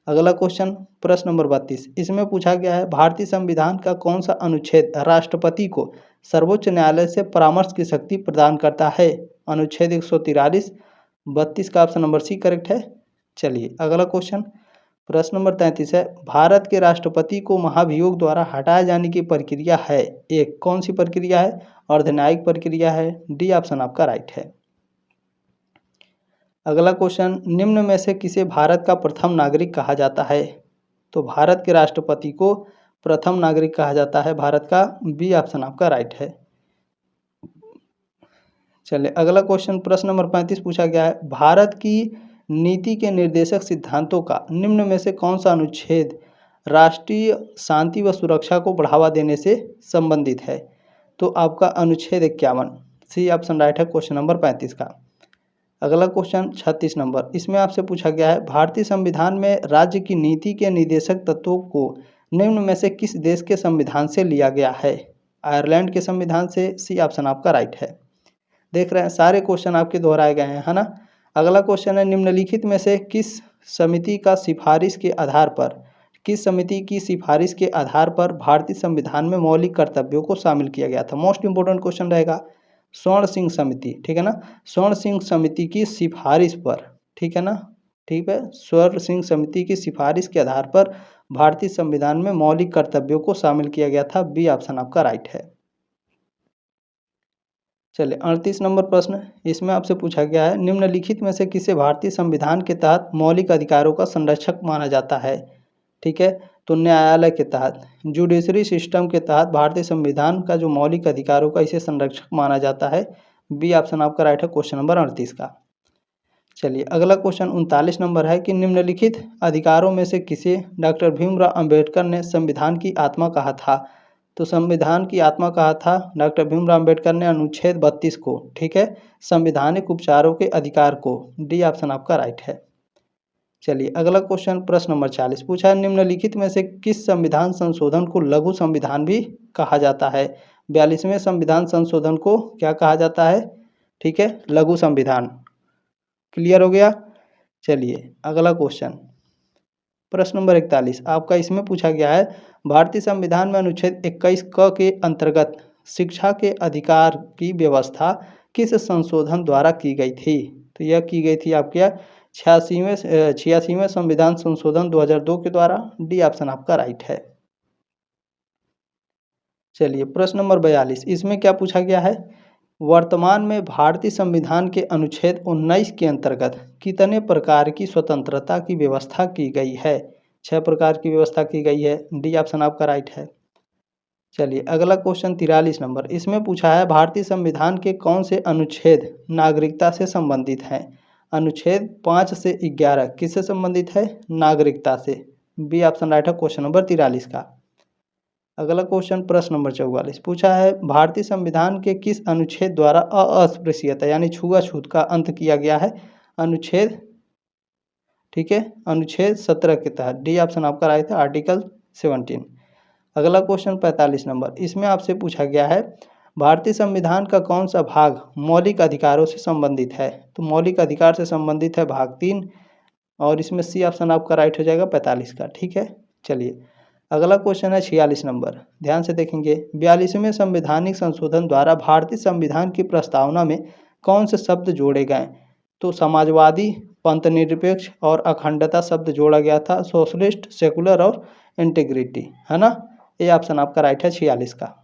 अगला क्वेश्चन प्रश्न नंबर 32 इसमें पूछा गया है भारतीय संविधान का कौन सा अनुच्छेद राष्ट्रपति को सर्वोच्च न्यायालय से परामर्श की शक्ति प्रदान करता है? अनुच्छेद 143। 32 का ऑप्शन नंबर सी करेक्ट है। चलिए अगला क्वेश्चन प्रश्न नंबर 33 है भारत के राष्ट्रपति को महाभियोग द्वारा हटाए जाने की प्रक्रिया है। एक कौन सी प्रक्रिया है? अर्धन्यायिक प्रक्रिया है। डी ऑप्शन आपका राइट है। अगला क्वेश्चन निम्न में से किसे भारत का प्रथम नागरिक कहा जाता है? तो भारत के राष्ट्रपति को प्रथम नागरिक कहा जाता है भारत का। बी ऑप्शन आपका राइट है। चलिए अगला क्वेश्चन प्रश्न नंबर 35 पूछा गया है भारत की नीति के निर्देशक सिद्धांतों का निम्न में से कौन सा अनुच्छेद राष्ट्रीय शांति व सुरक्षा को बढ़ावा देने से संबंधित है? तो आपका अनुच्छेद 51। सी ऑप्शन राइट है क्वेश्चन नंबर 35 का। अगला क्वेश्चन 36 नंबर इसमें आपसे पूछा गया है भारतीय संविधान में राज्य की नीति के निर्देशक तत्वों को निम्न में से किस देश के संविधान से लिया गया है? आयरलैंड के संविधान से। सी ऑप्शन आपका राइट है। देख रहे हैं सारे क्वेश्चन आपके दोहराए गए हैं, है ना। अगला क्वेश्चन है निम्नलिखित में से किस समिति की सिफारिश के आधार पर भारतीय संविधान में मौलिक कर्तव्यों को शामिल किया गया था? मोस्ट इंपोर्टेंट क्वेश्चन रहेगा। स्वर्ण सिंह समिति, ठीक है ना, स्वर्ण सिंह समिति की सिफारिश पर, ठीक है ना, ठीक है, स्वर्ण सिंह समिति की सिफारिश के आधार पर भारतीय संविधान में मौलिक कर्तव्यों को शामिल किया गया था। बी ऑप्शन आपका राइट है। चलिए 38 नंबर प्रश्न इसमें आपसे पूछा गया है निम्नलिखित में से किसे भारतीय संविधान के तहत मौलिक अधिकारों का संरक्षक माना जाता है? ठीक है, तो न्यायालय के तहत, जुडिशरी सिस्टम के तहत भारतीय संविधान का जो मौलिक अधिकारों का इसे संरक्षक माना जाता है। बी ऑप्शन आपका राइट है क्वेश्चन नंबर 38 का। चलिए अगला क्वेश्चन 39 नंबर है कि निम्नलिखित अधिकारों में से किसे डॉक्टर भीमराव अंबेडकर ने संविधान की आत्मा कहा था? तो संविधान की आत्मा कहा था डॉक्टर भीमराव अम्बेडकर ने अनुच्छेद 32 को, ठीक है, संवैधानिक उपचारों के अधिकार को। डी ऑप्शन आपका राइट है। चलिए अगला क्वेश्चन प्रश्न नंबर 40 पूछा है, निम्नलिखित में से किस संविधान संशोधन को लघु संविधान भी कहा जाता है? 42वें संविधान संशोधन को क्या कहा जाता है? ठीक है, लघु संविधान। क्लियर हो गया। चलिए अगला क्वेश्चन प्रश्न नंबर 41 आपका इसमें पूछा गया है, भारतीय संविधान में अनुच्छेद 21 क के अंतर्गत शिक्षा के अधिकार की व्यवस्था किस संशोधन द्वारा की गई थी? तो यह की गई थी आपके 86वें संविधान संशोधन 2002 के द्वारा। डी ऑप्शन आपका राइट है। चलिए प्रश्न नंबर 42 इसमें क्या पूछा गया है, वर्तमान में भारतीय संविधान के अनुच्छेद 19 के अंतर्गत कितने प्रकार की स्वतंत्रता की व्यवस्था की गई है? 6 प्रकार की व्यवस्था की गई है। डी ऑप्शन आपका राइट है। चलिए अगला क्वेश्चन 43 नंबर इसमें पूछा है, भारतीय संविधान के कौन से अनुच्छेद नागरिकता से संबंधित हैं? अनुच्छेद 5 से 11 किससे संबंधित है? नागरिकता से। बी ऑप्शन राइट है क्वेश्चन नंबर 43 का। अगला क्वेश्चन प्रश्न नंबर 44 पूछा है, भारतीय संविधान के किस अनुच्छेद द्वारा अस्पृश्यता यानी छुआछूत का अंत किया गया है? अनुच्छेद, ठीक है, अनुच्छेद 17 के तहत। डी ऑप्शन आपका राइट है, आर्टिकल 17। अगला क्वेश्चन 45 नंबर इसमें आपसे पूछा गया है, भारतीय संविधान का कौन सा भाग मौलिक अधिकारों से संबंधित है? तो मौलिक अधिकार से संबंधित है भाग 3 और इसमें सी ऑप्शन आपका राइट हो जाएगा 45 का। ठीक है। चलिए अगला क्वेश्चन है 46 नंबर, ध्यान से देखेंगे। 42वें संवैधानिक संशोधन द्वारा भारतीय संविधान की प्रस्तावना में कौन से शब्द जोड़े गए? तो समाजवादी, पंथनिरपेक्ष और अखंडता शब्द जोड़ा गया था। सोशलिस्ट, सेकुलर और इंटीग्रिटी, है ना। ये ऑप्शन आपका राइट है 46 का।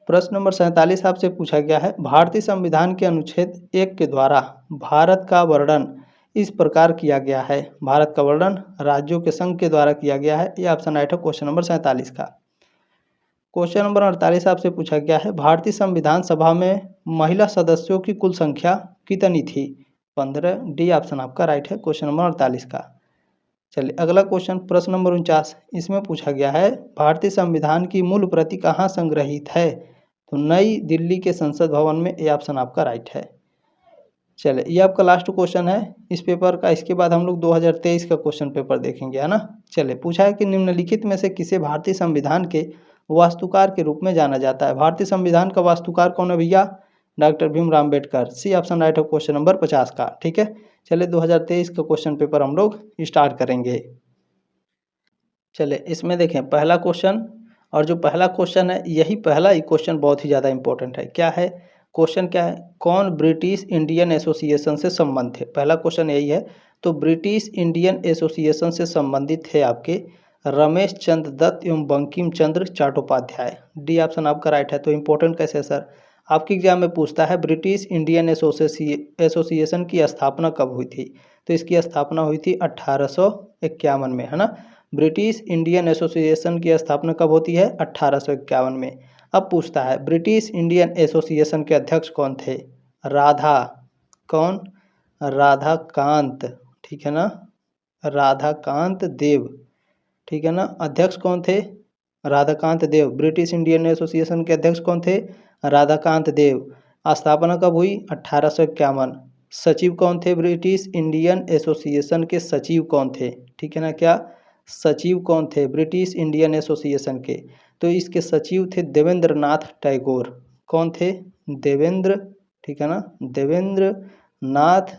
प्रश्न नंबर 47 आपसे पूछा गया है, भारतीय संविधान के अनुच्छेद 1 के द्वारा भारत का वर्णन इस प्रकार किया गया है। भारत का वर्णन राज्यों के संघ के द्वारा किया गया है। यह ऑप्शन राइट है क्वेश्चन नंबर 47 का। क्वेश्चन नंबर 48 आपसे पूछा गया है, भारतीय संविधान सभा में महिला सदस्यों की कुल संख्या कितनी थी? 15। डी ऑप्शन आपका राइट है क्वेश्चन नंबर 48 का। चलिए अगला क्वेश्चन प्रश्न नंबर 49 इसमें पूछा गया है, भारतीय संविधान की मूल प्रति कहाँ संग्रहित है? तो नई दिल्ली के संसद भवन में। ये ऑप्शन आपका राइट है। चलिए ये आपका लास्ट क्वेश्चन है इस पेपर का। इसके बाद हम लोग 2023 का क्वेश्चन पेपर देखेंगे, है ना। चलिए पूछा है कि निम्नलिखित में से किसे भारतीय संविधान के वास्तुकार के रूप में जाना जाता है? भारतीय संविधान का वास्तुकार कौन है भैया? Doctor Bhimrao Ambedkar. C option right है क्वेश्चन नंबर 50 का। ठीक है। चलिए 2023 का क्वेश्चन पेपर हम लोग स्टार्ट करेंगे। चलिए इसमें देखें पहला क्वेश्चन, और जो पहला क्वेश्चन है यही पहला ही क्वेश्चन बहुत ही ज़्यादा इंपॉर्टेंट है। क्या है क्वेश्चन? क्या है, कौन ब्रिटिश इंडियन एसोसिएशन से संबंधित है? पहला क्वेश्चन यही है। तो ब्रिटिश इंडियन एसोसिएशन से संबंधित है आपके रमेश चंद्र दत्त एवं बंकिम चंद्र चट्टोपाध्याय। डी ऑप्शन आपका राइट है। तो इम्पोर्टेंट कैसे है सर? आपके एग्जाम में पूछता है ब्रिटिश इंडियन एसोसिएशन की स्थापना कब हुई थी? तो इसकी स्थापना हुई थी 1851 में, है ना। ब्रिटिश इंडियन एसोसिएशन की स्थापना कब होती है? 1851 में। अब पूछता है ब्रिटिश इंडियन एसोसिएशन के अध्यक्ष कौन थे? राधा, कौन? राधा कांत, ठीक है ना, राधा कांत देव, ठीक है ना। अध्यक्ष कौन थे? राधाकांत देव। ब्रिटिश इंडियन एसोसिएशन के अध्यक्ष कौन थे? राधाकांत देव। स्थापना कब हुई? 1851। सचिव कौन थे? ब्रिटिश इंडियन एसोसिएशन के सचिव कौन थे? ठीक है ना, क्या सचिव कौन थे ब्रिटिश इंडियन एसोसिएशन के? तो इसके सचिव थे देवेंद्र नाथ टैगोर। कौन थे? देवेंद्र, ठीक है ना, देवेंद्र नाथ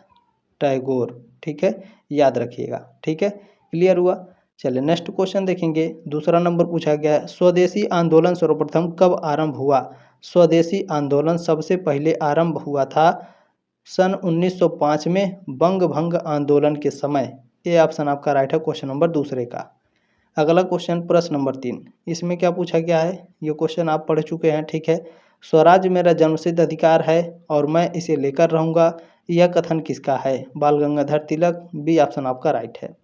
टैगोर। ठीक है, याद रखिएगा। ठीक है, क्लियर हुआ। चलिए नेक्स्ट क्वेश्चन देखेंगे। दूसरा नंबर पूछा गया है, स्वदेशी आंदोलन सर्वप्रथम कब आरंभ हुआ? स्वदेशी आंदोलन सबसे पहले आरंभ हुआ था सन 1905 में बंग भंग आंदोलन के समय। ये ऑप्शन आपका राइट है क्वेश्चन नंबर दूसरे का। अगला क्वेश्चन प्रश्न नंबर 3 इसमें क्या पूछा गया है? ये क्वेश्चन आप पढ़ चुके हैं। ठीक है, स्वराज मेरा जन्मसिद्ध अधिकार है और मैं इसे लेकर रहूँगा, यह कथन किसका है? बाल गंगाधर तिलक। बी ऑप्शन आपका राइट है।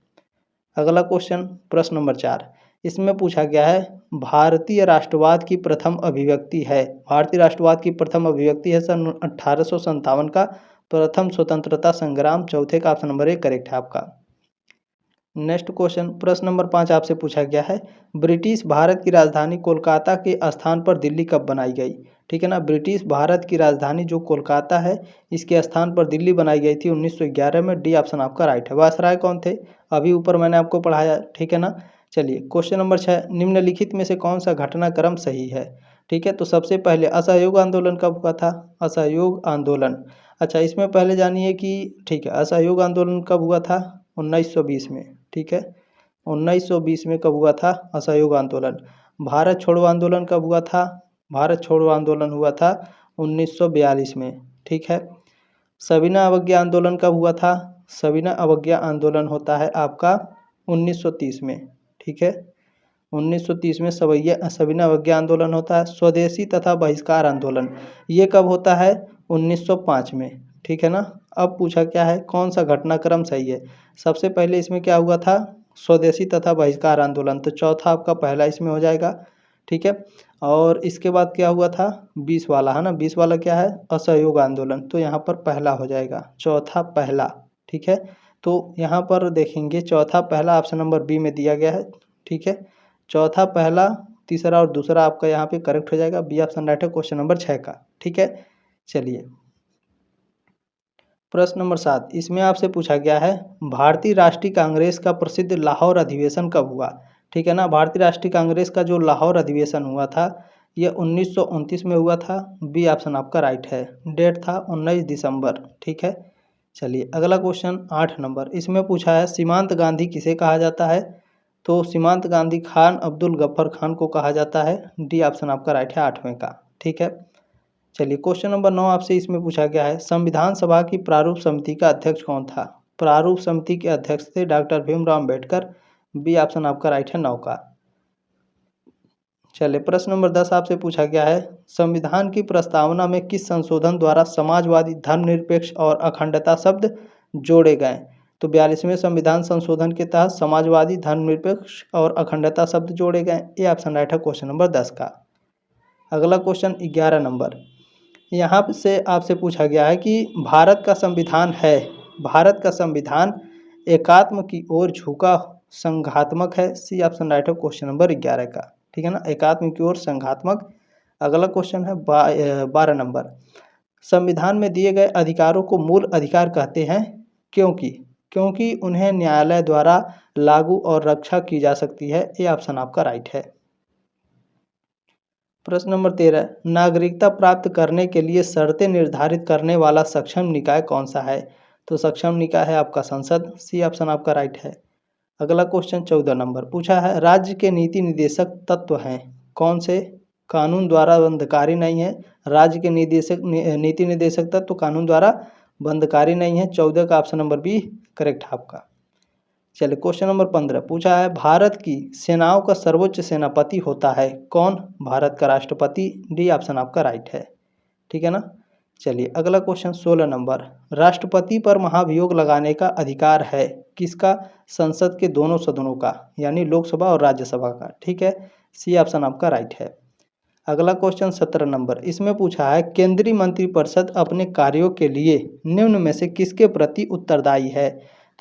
अगला क्वेश्चन प्रश्न नंबर 4 इसमें पूछा गया है, भारतीय राष्ट्रवाद की प्रथम अभिव्यक्ति है। भारतीय राष्ट्रवाद की प्रथम अभिव्यक्ति है सन 1857 का प्रथम स्वतंत्रता संग्राम। चौथे का ऑप्शन नंबर 1 करेक्ट है आपका। नेक्स्ट क्वेश्चन प्रश्न नंबर 5 आपसे पूछा गया है, ब्रिटिश भारत की राजधानी कोलकाता के स्थान पर दिल्ली कब बनाई गई? ठीक है ना, ब्रिटिश भारत की राजधानी जो कोलकाता है इसके स्थान पर दिल्ली बनाई गई थी 1911 में। डी ऑप्शन आपका राइट है। वायसराय कौन थे? अभी ऊपर मैंने आपको पढ़ाया, ठीक है ना। चलिए क्वेश्चन नंबर 6, निम्नलिखित में से कौन सा घटनाक्रम सही है? ठीक है, तो सबसे पहले असहयोग आंदोलन कब हुआ था? असहयोग आंदोलन, अच्छा इसमें पहले जानिए कि ठीक है, असहयोग आंदोलन कब हुआ था? 1920 में। ठीक है, 1920 में कब हुआ था असहयोग आंदोलन? भारत छोड़ो आंदोलन कब हुआ था? भारत छोड़ो आंदोलन हुआ था 1942 में। ठीक है, सविनय अवज्ञा आंदोलन कब हुआ था? सविनय अवज्ञा आंदोलन होता है आपका 1930 में। ठीक है, 1930 में सविनय अवज्ञा आंदोलन होता है। स्वदेशी तथा बहिष्कार आंदोलन ये कब होता है? 1905 में। ठीक है ना। अब पूछा क्या है, कौन सा घटनाक्रम सही है? सबसे पहले इसमें क्या हुआ था? स्वदेशी तथा बहिष्कार आंदोलन, तो चौथा आपका पहला इसमें हो जाएगा। ठीक है, और इसके बाद क्या हुआ था? 20 वाला है ना, 20 वाला क्या है? असहयोग आंदोलन, तो यहाँ पर पहला हो जाएगा, चौथा पहला। ठीक है, तो यहाँ पर देखेंगे चौथा पहला ऑप्शन नंबर बी में दिया गया है। ठीक है, चौथा पहला, तीसरा और दूसरा आपका यहाँ पे करेक्ट हो जाएगा। बी ऑप्शन राइट है क्वेश्चन नंबर 6 का। ठीक है, चलिए प्रश्न नंबर 7, इसमें आपसे पूछा गया है, भारतीय राष्ट्रीय कांग्रेस का प्रसिद्ध लाहौर अधिवेशन कब हुआ? ठीक है ना, भारतीय राष्ट्रीय कांग्रेस का जो लाहौर अधिवेशन हुआ था यह 1929 में हुआ था। बी ऑप्शन आपका राइट है। डेट था 19 दिसंबर। ठीक है, चलिए अगला क्वेश्चन 8 नंबर, इसमें पूछा है सीमांत गांधी किसे कहा जाता है? तो सीमांत गांधी खान अब्दुल गफ्फर खान को कहा जाता है। डी ऑप्शन आपका राइट है 8वें का। ठीक है, चलिए क्वेश्चन नंबर 9 आपसे इसमें पूछा गया है, संविधान सभा की प्रारूप समिति का अध्यक्ष कौन था? प्रारूप समिति के अध्यक्ष थे doctor Bhimrao Ambedkar. B option आपका राइट है 9 का। चलिए प्रश्न नंबर 10 आपसे पूछा गया है, संविधान की प्रस्तावना में किस संशोधन द्वारा समाजवादी, धर्मनिरपेक्ष और अखंडता शब्द जोड़े गए? तो 42वें संविधान संशोधन के तहत समाजवादी, धर्मनिरपेक्ष और अखंडता शब्द जोड़े गए। ये ऑप्शन राइट है क्वेश्चन नंबर 10 का। अगला क्वेश्चन 11 नंबर, यहाँ से आपसे पूछा गया है कि भारत का संविधान है, भारत का संविधान एकात्म की ओर झुका संघात्मक है। सी ऑप्शन राइट है क्वेश्चन नंबर 11 का। ठीक है ना, एकात्म की ओर संघात्मक। अगला क्वेश्चन है 12 नंबर, संविधान में दिए गए अधिकारों को मूल अधिकार कहते हैं क्योंकि क्योंकि उन्हें न्यायालय द्वारा लागू और रक्षा की जा सकती है। ये ऑप्शन आपका राइट है। प्रश्न नंबर 13, नागरिकता प्राप्त करने के लिए शर्तें निर्धारित करने वाला सक्षम निकाय कौन सा है? तो सक्षम निकाय है आपका संसद। सी ऑप्शन आपका राइट है। अगला क्वेश्चन 14 नंबर पूछा है, राज्य के नीति निर्देशक तत्व हैं कौन से? कानून द्वारा बंधकारी नहीं है। राज्य के नीति निर्देशक तत्व कानून द्वारा बंधकारी नहीं है। 14 का ऑप्शन नंबर बी करेक्ट है आपका। चलिए क्वेश्चन नंबर 15 पूछा है, भारत की सेनाओं का सर्वोच्च सेनापति होता है कौन? भारत का राष्ट्रपति। डी ऑप्शन आपका राइट है। ठीक है ना। चलिए अगला क्वेश्चन 16 नंबर, राष्ट्रपति पर महाभियोग लगाने का अधिकार है किसका? संसद के दोनों सदनों का, यानी लोकसभा और राज्यसभा का। ठीक है, सी ऑप्शन आपका राइट है। अगला क्वेश्चन 17 नंबर, इसमें पूछा है, केंद्रीय मंत्रिपरिषद अपने कार्यों के लिए निम्न में से किसके प्रति उत्तरदायी है?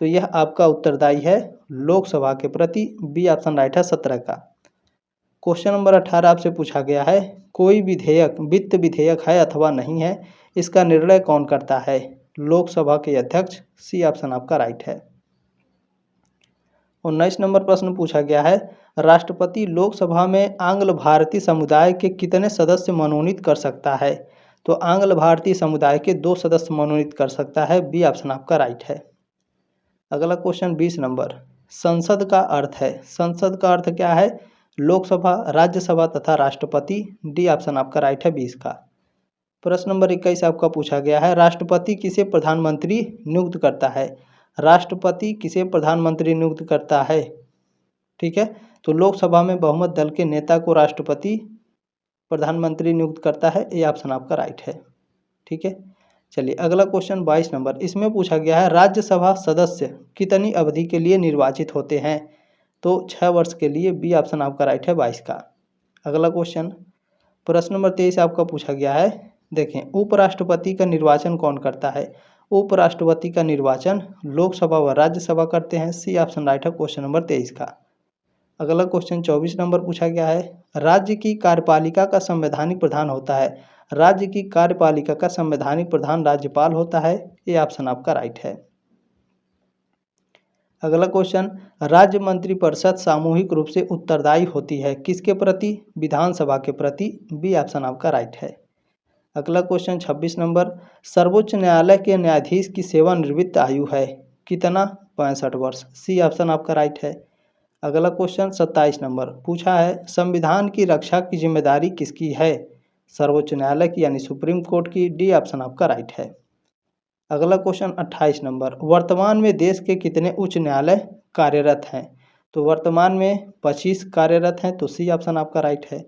तो यह आपका उत्तरदायी है लोकसभा के प्रति। बी ऑप्शन राइट है 17 का। क्वेश्चन नंबर 18 आपसे पूछा गया है, कोई विधेयक वित्त विधेयक है अथवा नहीं है, इसका निर्णय कौन करता है? लोकसभा के अध्यक्ष। सी ऑप्शन आपका राइट है। 19 नंबर प्रश्न पूछा गया है, राष्ट्रपति लोकसभा में आंग्ल भारतीय समुदाय के कितने सदस्य मनोनीत कर सकता है? तो आंग्ल भारतीय समुदाय के 2 सदस्य मनोनीत कर सकता है। बी ऑप्शन आपका राइट है। अगला क्वेश्चन 20 नंबर, संसद का अर्थ है, संसद का अर्थ क्या है? लोकसभा, राज्यसभा तथा राष्ट्रपति। डी ऑप्शन आपका राइट है 20 का। प्रश्न नंबर 21 आपका पूछा गया है, राष्ट्रपति किसे प्रधानमंत्री नियुक्त करता है? राष्ट्रपति किसे प्रधानमंत्री नियुक्त करता है? ठीक है, तो लोकसभा में बहुमत दल के नेता को राष्ट्रपति प्रधानमंत्री नियुक्त करता है। ये ऑप्शन आपका राइट है। ठीक है, चलिए अगला क्वेश्चन 22 नंबर, इसमें पूछा गया है, राज्यसभा सदस्य कितनी अवधि के लिए निर्वाचित होते हैं? तो 6 वर्ष के लिए। बी ऑप्शन आपका राइट है 22 का। अगला क्वेश्चन प्रश्न नंबर 23 आपका पूछा गया है, देखें उपराष्ट्रपति का निर्वाचन कौन करता है? उपराष्ट्रपति का निर्वाचन लोकसभा व राज्यसभा करते हैं? सी ऑप्शन राइट है क्वेश्चन नंबर 23 का। अगला क्वेश्चन 24 नंबर पूछा गया है, राज्य की कार्यपालिका का संवैधानिक प्रधान होता है? राज्य की कार्यपालिका का संवैधानिक प्रधान राज्यपाल होता है। ये ऑप्शन आपका राइट है। अगला क्वेश्चन, राज्य मंत्रिपरिषद सामूहिक रूप से उत्तरदायी होती है किसके प्रति? विधानसभा के प्रति। बी ऑप्शन आपका राइट है। अगला क्वेश्चन 26 नंबर, सर्वोच्च न्यायालय के न्यायाधीश की सेवानिवृत्त आयु है कितना? 65 वर्ष। सी ऑप्शन आपका राइट है। अगला क्वेश्चन 27 नंबर पूछा है, संविधान की रक्षा की जिम्मेदारी किसकी है? सर्वोच्च न्यायालय की यानी सुप्रीम कोर्ट की। डी ऑप्शन आपका राइट है। अगला क्वेश्चन 28 नंबर, वर्तमान में देश के कितने उच्च न्यायालय कार्यरत हैं? तो वर्तमान में 25 कार्यरत हैं, तो सी ऑप्शन आपका राइट है।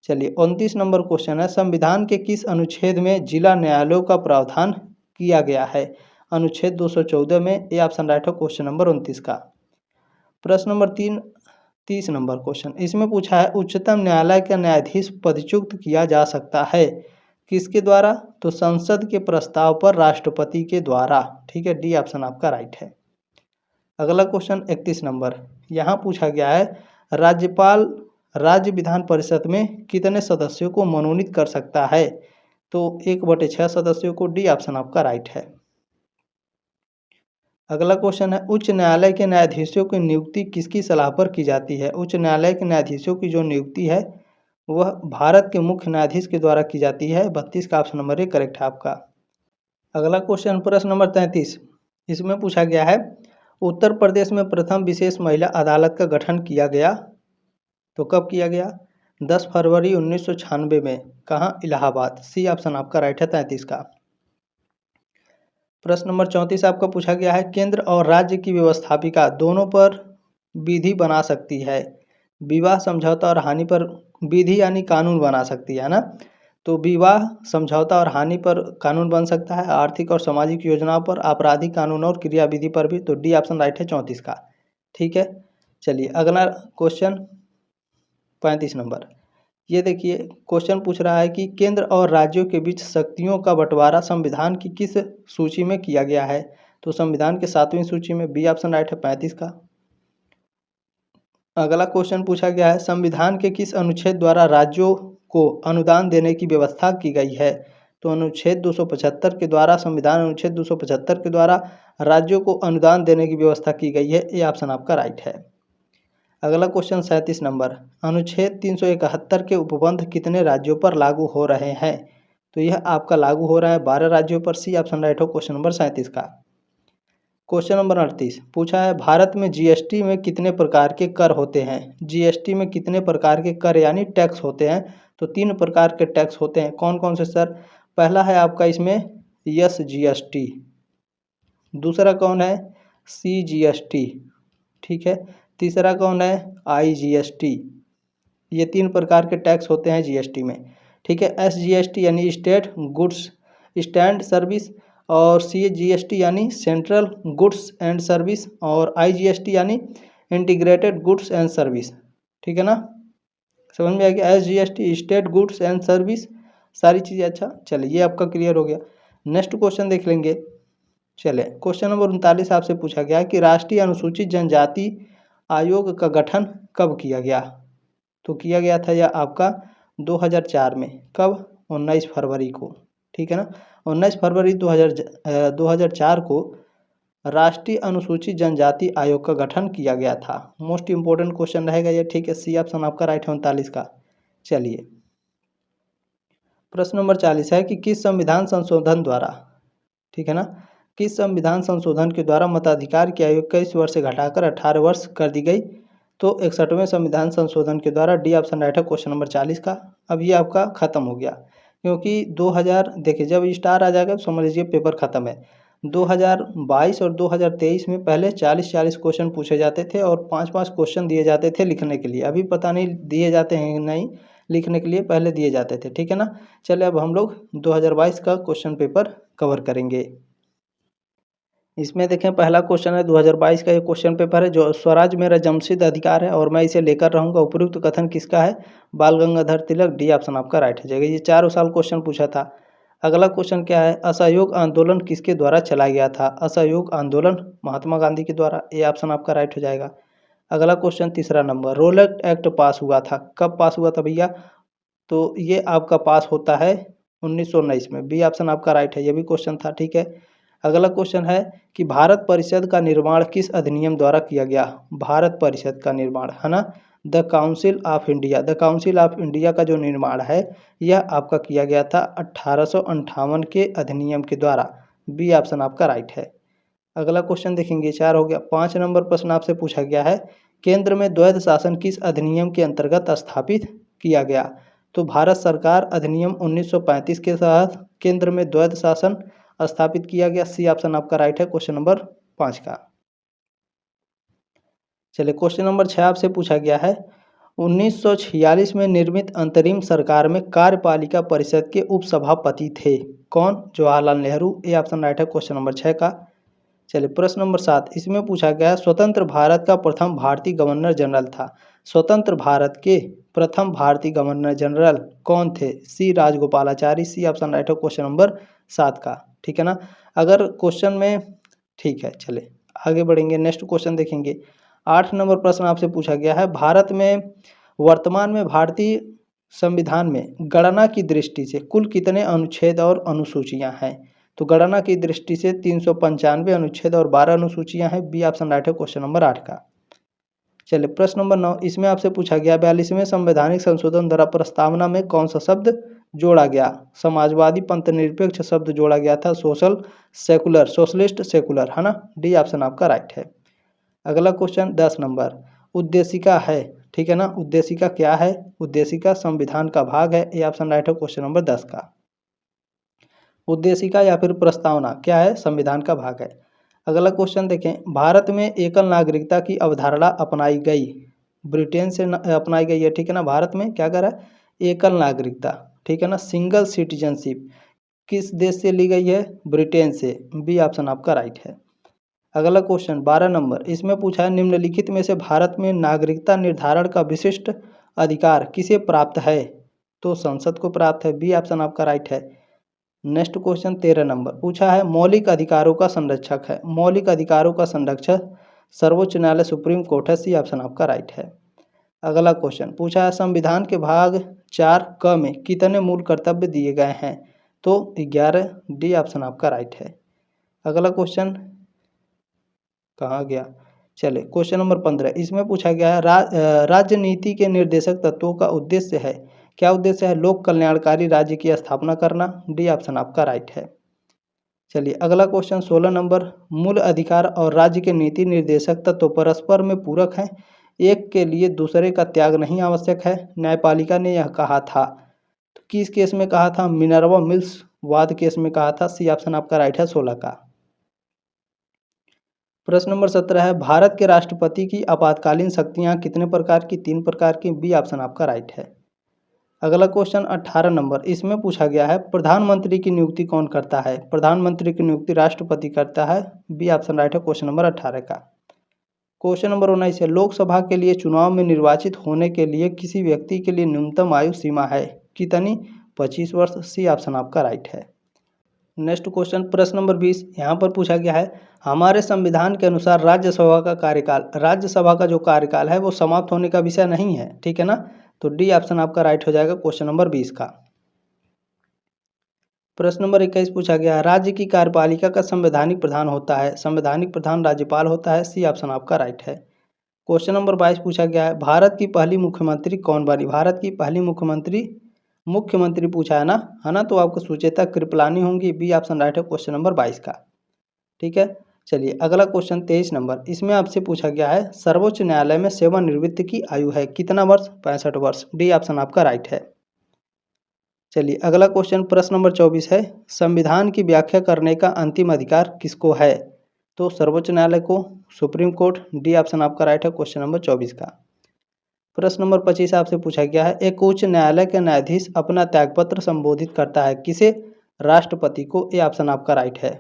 चलिए 29 नंबर क्वेश्चन है, संविधान के किस अनुच्छेद में जिला न्यायालयों का प्रावधान किया गया है? अनुच्छेद 214 में। ए ऑप्शन राइट है क्वेश्चन नंबर 29 का। प्रश्न नंबर 30 नंबर क्वेश्चन, इसमें पूछा है उच्चतम न्यायालय का न्यायाधीश पदच्युत किया जा सकता है किसके द्वारा? तो संसद के प्रस्ताव पर राष्ट्रपति के द्वारा। ठीक है, डी ऑप्शन आपका राइट है। अगला क्वेश्चन 31 नंबर, यहाँ पूछा गया है राज्यपाल राज्य विधान परिषद में कितने सदस्यों को मनोनीत कर सकता है? तो 1/6 सदस्यों को। डी ऑप्शन आपका राइट है। अगला क्वेश्चन है, उच्च न्यायालय के न्यायाधीशों की नियुक्ति किसकी सलाह पर की जाती है? उच्च न्यायालय के न्यायाधीशों की जो नियुक्ति है वह भारत के मुख्य न्यायाधीश के द्वारा की जाती है। 32 का ऑप्शन नंबर ए करेक्ट है आपका। अगला क्वेश्चन प्रश्न नंबर 33, इसमें पूछा गया है उत्तर प्रदेश में प्रथम विशेष महिला अदालत का गठन किया गया तो कब किया गया? 10 फरवरी 1996 में। कहाँ? इलाहाबाद। सी ऑप्शन आपका राइट है 33 का। प्रश्न नंबर 34 आपका पूछा गया है केंद्र और राज्य की व्यवस्थापिका दोनों पर विधि बना सकती है। विवाह समझौता और हानि पर विधि यानी कानून बना सकती है ना? तो विवाह समझौता और हानि पर कानून बन सकता है, आर्थिक और सामाजिक योजनाओं पर, आपराधिक कानून और क्रियाविधि पर भी। तो डी ऑप्शन राइट है 34 का। ठीक है, चलिए अगला क्वेश्चन 35 नंबर, ये देखिए क्वेश्चन पूछ रहा है कि केंद्र और राज्यों के बीच शक्तियों का बंटवारा संविधान की किस सूची में किया गया है? तो संविधान के 7वीं सूची में। बी ऑप्शन राइट है 35 का। अगला क्वेश्चन पूछा गया है संविधान के किस अनुच्छेद द्वारा राज्यों को अनुदान देने की व्यवस्था की गई है? तो अनुच्छेद 275 के द्वारा, संविधान अनुच्छेद 275 के द्वारा राज्यों को अनुदान देने की व्यवस्था की गई है। ये ऑप्शन आपका राइट है। अगला क्वेश्चन 37 नंबर, अनुच्छेद 371 के उपबंध कितने राज्यों पर लागू हो रहे हैं? तो यह आपका लागू हो रहा है 12 राज्यों पर। सी ऑप्शन राइट हो क्वेश्चन नंबर 37 का। क्वेश्चन नंबर 38 पूछा है भारत में जीएसटी में कितने प्रकार के कर होते हैं? जीएसटी में कितने प्रकार के कर यानी टैक्स होते हैं? तो 3 प्रकार के टैक्स होते हैं। कौन कौन से सर? पहला है आपका इसमें SGST, दूसरा कौन है? CGST, ठीक है, तीसरा कौन है? IGST। ये 3 प्रकार के टैक्स होते हैं जीएसटी में। ठीक है, SGST यानी स्टेट गुड्स स्टैंड सर्विस, और CGST यानी सेंट्रल गुड्स एंड सर्विस, और IGST यानी इंटीग्रेटेड गुड्स एंड सर्विस। ठीक है ना, समझ में आ गया? SGST state goods and service, सारी चीज़ें। अच्छा चलिए, ये आपका क्लियर हो गया। नेक्स्ट क्वेश्चन देख लेंगे। चले क्वेश्चन नंबर 39 आपसे पूछा गया कि राष्ट्रीय अनुसूचित जनजाति आयोग का गठन कब किया गया? तो किया गया था यह आपका 2004 में। कब? 19 फरवरी को। ठीक है ना, 19 फरवरी 2004 को राष्ट्रीय अनुसूचित जनजाति आयोग का गठन किया गया था। मोस्ट इम्पोर्टेंट क्वेश्चन रहेगा ये। ठीक है, सी ऑप्शन आपका राइट है 39 का। चलिए प्रश्न नंबर 40 है कि किस संविधान संशोधन द्वारा, ठीक है ना, किस संविधान संशोधन के द्वारा मताधिकार की आयु 21 वर्ष से घटाकर 18 वर्ष कर दी गई? तो 61वें संविधान संशोधन के द्वारा। डी ऑप्शन राइट है क्वेश्चन नंबर 40 का। अब ये आपका खत्म हो गया, क्योंकि 2000 देखिए जब स्टार आ जाएगा समझ लीजिए पेपर खत्म है। 2022 और 2023 में पहले 40-40 क्वेश्चन पूछे जाते थे और 5-5 क्वेश्चन दिए जाते थे लिखने के लिए। अभी पता नहीं दिए जाते हैं नहीं, लिखने के लिए पहले दिए जाते थे। ठीक है ना, चलिए अब हम लोग 2022 का क्वेश्चन पेपर कवर करेंगे। इसमें देखें पहला क्वेश्चन है 2022 का ये क्वेश्चन पेपर है, जो स्वराज मेरा जन्मसिद्ध अधिकार है और मैं इसे लेकर रहूँगा। उपयुक्त कथन किसका है? बाल गंगाधर तिलक। डी ऑप्शन आपका राइट हो जाएगा। ये 4 साल क्वेश्चन पूछा था। अगला क्वेश्चन क्या है, असहयोग आंदोलन किसके द्वारा चलाया गया था? असहयोग आंदोलन महात्मा गांधी के द्वारा, ये ऑप्शन आपका राइट हो जाएगा। अगला क्वेश्चन तीसरा नंबर, रोलेट एक्ट पास हुआ था, कब पास हुआ था भैया? तो ये आपका पास होता है 1919 में, बी ऑप्शन आपका राइट है, ये भी क्वेश्चन था, ठीक है। अगला क्वेश्चन है कि भारत परिषद का निर्माण किस अधिनियम द्वारा किया गया? भारत परिषद का निर्माण, है ना, the council of India, the council of India का जो निर्माण है यह आपका किया गया था 1858 के अधिनियम के द्वारा, बी ऑप्शन आपका राइट है। अगला क्वेश्चन देखेंगे, 4 हो गया। 5 नंबर प्रश्न आपसे पूछा गया है, केंद्र में द्वैध शासन किस अधिनियम के अंतर्गत स्थापित किया गया? तो भारत सरकार अधिनियम 1935 के तहत केंद्र में द्वैध शासन स्थापित किया गया, सी ऑप्शन आपका राइट है क्वेश्चन नंबर 5 का। चलिए क्वेश्चन नंबर 6 आपसे पूछा गया है, 1946 में निर्मित अंतरिम सरकार में कार्यपालिका परिषद के उपसभापति थे कौन? जवाहरलाल नेहरू, ये ऑप्शन राइट है क्वेश्चन नंबर 6 का। चलिए प्रश्न नंबर 7, इसमें पूछा गया है स्वतंत्र भारत का प्रथम भारतीय गवर्नर जनरल था, स्वतंत्र भारत के प्रथम भारतीय गवर्नर जनरल कौन थे? सी राजगोपालाचारी, सी ऑप्शन राइट है क्वेश्चन नंबर 7 का, ठीक है ना। अगर क्वेश्चन में, ठीक है, चले आगे बढ़ेंगे, नेक्स्ट क्वेश्चन देखेंगे। 8 नंबर प्रश्न आपसे पूछा गया है, भारत में वर्तमान में भारतीय संविधान में गणना की दृष्टि से कुल कितने अनुच्छेद और अनुसूचियां हैं? तो गणना की दृष्टि से 395 अनुच्छेद और 12 अनुसूचियां हैं, बी ऑप्शन राइट है क्वेश्चन नंबर 8 का। चलिए प्रश्न नंबर 9, इसमें आपसे पूछा गया 42वें संवैधानिक संशोधन द्वारा प्रस्तावना में कौन सा शब्द जोड़ा गया? समाजवादी पंथ निरपेक्ष शब्द जोड़ा गया था, सोशल सेकुलर, सोशलिस्ट सेकुलर, है ना, डी ऑप्शन आपका राइट है। अगला क्वेश्चन 10 नंबर, उद्देशिका है, ठीक है ना, उद्देशिका क्या है? उद्देशिका संविधान का भाग है, ये ऑप्शन राइट है क्वेश्चन नंबर 10 का। उद्देशिका या फिर प्रस्तावना क्या है? संविधान का भाग है। अगला क्वेश्चन देखें, भारत में एकल नागरिकता की अवधारणा अपनाई गई, ब्रिटेन से अपनाई गई है, ठीक है ना। भारत में क्या करा? एकल नागरिकता, ठीक है ना, सिंगल सिटीजनशिप किस देश से ली गई है? ब्रिटेन से, बी ऑप्शन आपका राइट है। अगला क्वेश्चन 12 नंबर, इसमें पूछा है निम्नलिखित में से भारत में नागरिकता निर्धारण का विशिष्ट अधिकार किसे प्राप्त है? तो संसद को प्राप्त है, बी ऑप्शन आपका राइट है। नेक्स्ट क्वेश्चन 13 नंबर पूछा है मौलिक अधिकारों का संरक्षक है, मौलिक अधिकारों का संरक्षक सर्वोच्च न्यायालय सुप्रीम कोर्ट है, सी ऑप्शन आपका राइट है। अगला क्वेश्चन पूछा है संविधान के भाग 4 क में कितने मूल कर्तव्य दिए गए हैं? तो 11, डी ऑप्शन आपका राइट है। अगला क्वेश्चन कहाँ गया? चले क्वेश्चन नंबर 15, इसमें पूछा गया है राजनीति के निर्देशक तत्वों का उद्देश्य है, क्या उद्देश्य है? लोक कल्याणकारी राज्य की स्थापना करना, डी ऑप्शन आपका राइट है। चलिए अगला क्वेश्चन 16 नंबर, मूल अधिकार और राज्य के नीति निर्देशक तत्व परस्पर में पूरक हैं, एक के लिए दूसरे का त्याग नहीं आवश्यक है, न्यायपालिका ने यह कहा था। तो किस केस में कहा था? मिनर्वा मिल्स वाद केस में कहा था, सी ऑप्शन आपका राइट है 16 का। प्रश्न नंबर 17 है भारत के राष्ट्रपति की आपातकालीन शक्तियां कितने प्रकार की? 3 प्रकार की, बी ऑप्शन आपका राइट है। अगला क्वेश्चन 18 नंबर, इसमें पूछा गया है प्रधानमंत्री की नियुक्ति कौन करता है? प्रधानमंत्री की नियुक्ति राष्ट्रपति करता है, बी ऑप्शन राइट है क्वेश्चन नंबर 18 का। क्वेश्चन नंबर 19 है लोकसभा के लिए चुनाव में निर्वाचित होने के लिए किसी व्यक्ति के लिए न्यूनतम आयु सीमा है कितनी? 25 वर्ष, सी ऑप्शन आपका राइट है। नेक्स्ट क्वेश्चन प्रश्न नंबर 20, यहाँ पर पूछा गया है हमारे संविधान के अनुसार राज्यसभा का कार्यकाल, राज्यसभा का जो कार्यकाल है वो समाप्त होने का विषय नहीं है, ठीक है ना, तो डी ऑप्शन आपका राइट हो जाएगा क्वेश्चन नंबर 20 का। प्रश्न नंबर 21 पूछा गया है राज्य की कार्यपालिका का संवैधानिक प्रधान होता है, संवैधानिक प्रधान राज्यपाल होता है, सी ऑप्शन आपका राइट है। क्वेश्चन नंबर 22 पूछा गया है भारत की पहली मुख्यमंत्री कौन बनी? भारत की पहली मुख्यमंत्री पूछा है ना, तो आपको सुचेता कृपलानी होंगी, बी ऑप्शन राइट है क्वेश्चन नंबर 22 का, ठीक है। चलिए अगला क्वेश्चन 23 नंबर, इसमें आपसे पूछा गया है सर्वोच्च न्यायालय में सेवानिवृत्ति की आयु है कितना वर्ष? 65 वर्ष, डी ऑप्शन आपका राइट है। चलिए अगला क्वेश्चन प्रश्न नंबर 24 है संविधान की व्याख्या करने का अंतिम अधिकार किसको है? तो सर्वोच्च न्यायालय को, सुप्रीम कोर्ट, डी ऑप्शन आपका राइट है क्वेश्चन नंबर 24 का। प्रश्न नंबर 25 आपसे पूछा गया है एक उच्च न्यायालय के न्यायाधीश अपना त्यागपत्र संबोधित करता है किसे? राष्ट्रपति को, ए ऑप्शन आपका राइट है।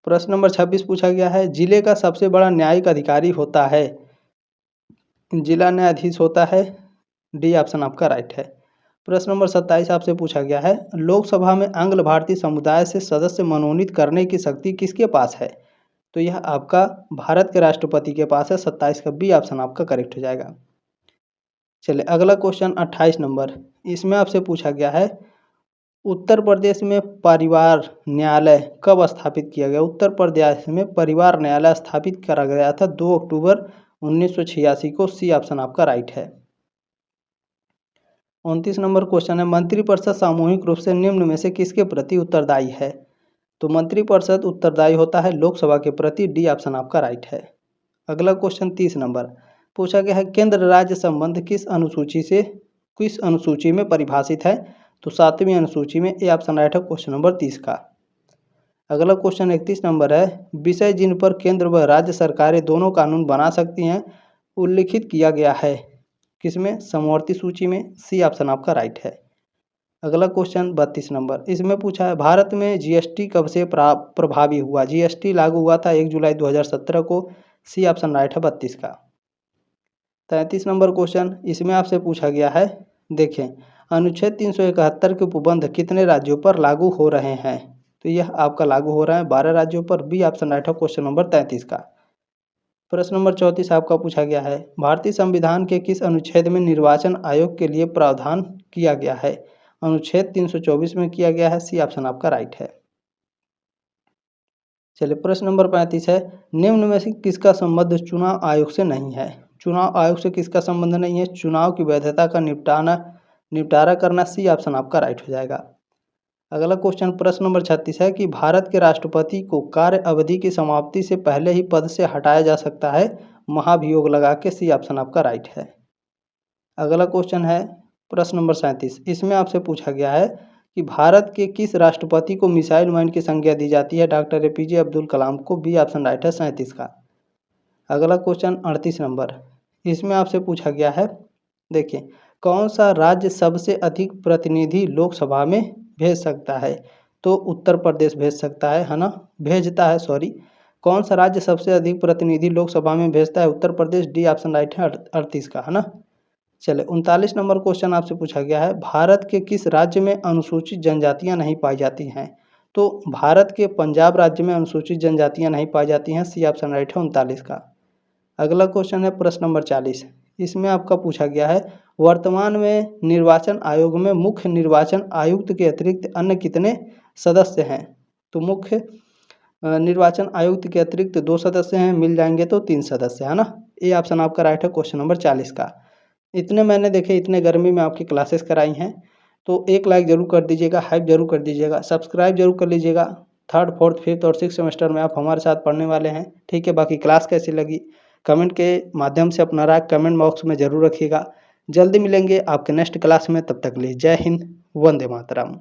प्रश्न नंबर 26 पूछा गया है जिले का सबसे बड़ा न्यायिक अधिकारी होता है, जिला न्यायाधीश होता है, डी ऑप्शन आपका राइट है। प्रश्न नंबर 27 आपसे पूछा गया है, लोकसभा में आंग्ल भारतीय समुदाय से सदस्य मनोनीत करने की शक्ति किसके पास है? तो यह आपका भारत के राष्ट्रपति के पास है। 27 का बी ऑप्शन आपका करेक्ट हो जाएगा। चलिए अगला क्वेश्चन 28 नंबर, इसमें आपसे पूछा गया है, उत्तर प्रदेश में परिवार न्यायालय कब स्थापित किया गया? उत्तर प्रदेश में परिवार न्यायालय स्थापित करा गया था 2 अक्टूबर 1986 को। सी ऑप्शन आपका राइट है। 29 नंबर क्वेश्चन है, मंत्रिपरिषद सामूहिक रूप से निम्न में से किसके प्रति उत्तरदायी है? तो मंत्रिपरिषद उत्तरदायी होता है लोकसभा के प्रति। डी ऑप्शन आपका राइट है। अगला क्वेश्चन 30 नंबर पूछा गया है, केंद्र राज्य संबंध किस अनुसूची में परिभाषित है? तो 7वीं अनुसूची में। ए ऑप्शन राइट है क्वेश्चन नंबर 30 का। अगला क्वेश्चन 31 नंबर है, विषय जिन पर केंद्र व राज्य सरकारें दोनों कानून बना सकती हैं उल्लिखित किया गया है किसमें? समवर्ती सूची में। सी ऑप्शन आपका राइट है। अगला क्वेश्चन 32 नंबर, इसमें पूछा है, भारत में जीएसटी कब से प्रभावी हुआ? जीएसटी लागू हुआ था 1 जुलाई 2017 को। सी ऑप्शन राइट है 32 का। 33 नंबर क्वेश्चन, इसमें आपसे पूछा गया है, देखें, अनुच्छेद 371 के उपबंध कितने राज्यों पर लागू हो रहे हैं? तो यह आपका लागू हो रहा है 12 राज्यों पर। बी ऑप्शन राइट है क्वेश्चन नंबर 33 का। प्रश्न नंबर 34 आपका पूछा गया है, भारतीय संविधान के किस अनुच्छेद में निर्वाचन आयोग के लिए प्रावधान किया गया है? अनुच्छेद 324 में किया गया है। सी ऑप्शन आपका राइट है। चलिए प्रश्न नंबर 35 है, निम्न में से किसका संबंध चुनाव आयोग से नहीं है? चुनाव आयोग से किसका संबंध नहीं है? चुनाव की वैधता का निपटारा करना। सी ऑप्शन आपका राइट हो जाएगा। अगला क्वेश्चन प्रश्न नंबर 36 है कि भारत के राष्ट्रपति को कार्य अवधि की समाप्ति से पहले ही पद से हटाया जा सकता है महाभियोग लगा के। सी ऑप्शन आपका राइट है। अगला क्वेश्चन है प्रश्न नंबर 37, इसमें आपसे पूछा गया है कि भारत के किस राष्ट्रपति को मिसाइल मैन की संज्ञा दी जाती है? डॉक्टर एपीजे अब्दुल कलाम को। बी ऑप्शन राइट है 37 का। अगला क्वेश्चन 38 नंबर, इसमें आपसे पूछा गया है, देखिए, कौन सा राज्य सबसे अधिक प्रतिनिधि लोकसभा में भेज सकता है? तो उत्तर प्रदेश भेज सकता है ना, भेजता है, सॉरी। कौन सा राज्य सबसे अधिक प्रतिनिधि लोकसभा में भेजता है? Uttar Pradesh. D option right है 38 का, है ना। चले 39 नंबर क्वेश्चन आपसे पूछा गया है, भारत के किस राज्य में अनुसूचित जनजातियां नहीं पाई जाती हैं? तो भारत के पंजाब राज्य में अनुसूचित जनजातियां नहीं पाई जाती हैं। सी ऑप्शन राइट है 39 का। अगला क्वेश्चन है प्रश्न नंबर 40, इसमें आपका पूछा गया है, वर्तमान में निर्वाचन आयोग में मुख्य निर्वाचन आयुक्त के अतिरिक्त अन्य कितने सदस्य हैं? तो मुख्य निर्वाचन आयुक्त के अतिरिक्त 2 सदस्य हैं, मिल जाएंगे तो 3 सदस्य, है ना। ए ऑप्शन आपका राइट है क्वेश्चन नंबर 40 का। इतने मैंने देखे, इतने गर्मी में आपकी क्लासेस कराई हैं, तो एक लाइक जरूर कर दीजिएगा, हाइप जरूर कर दीजिएगा, सब्सक्राइब जरूर कर लीजिएगा। 3rd, 4th, 5th और 6th सेमेस्टर में आप हमारे साथ पढ़ने वाले हैं, ठीक है। बाकी क्लास कैसी लगी कमेंट के माध्यम से अपना राय कमेंट बॉक्स में ज़रूर रखिएगा। जल्दी मिलेंगे आपके नेक्स्ट क्लास में, तब तक के लिए जय हिंद, वंदे मातरम।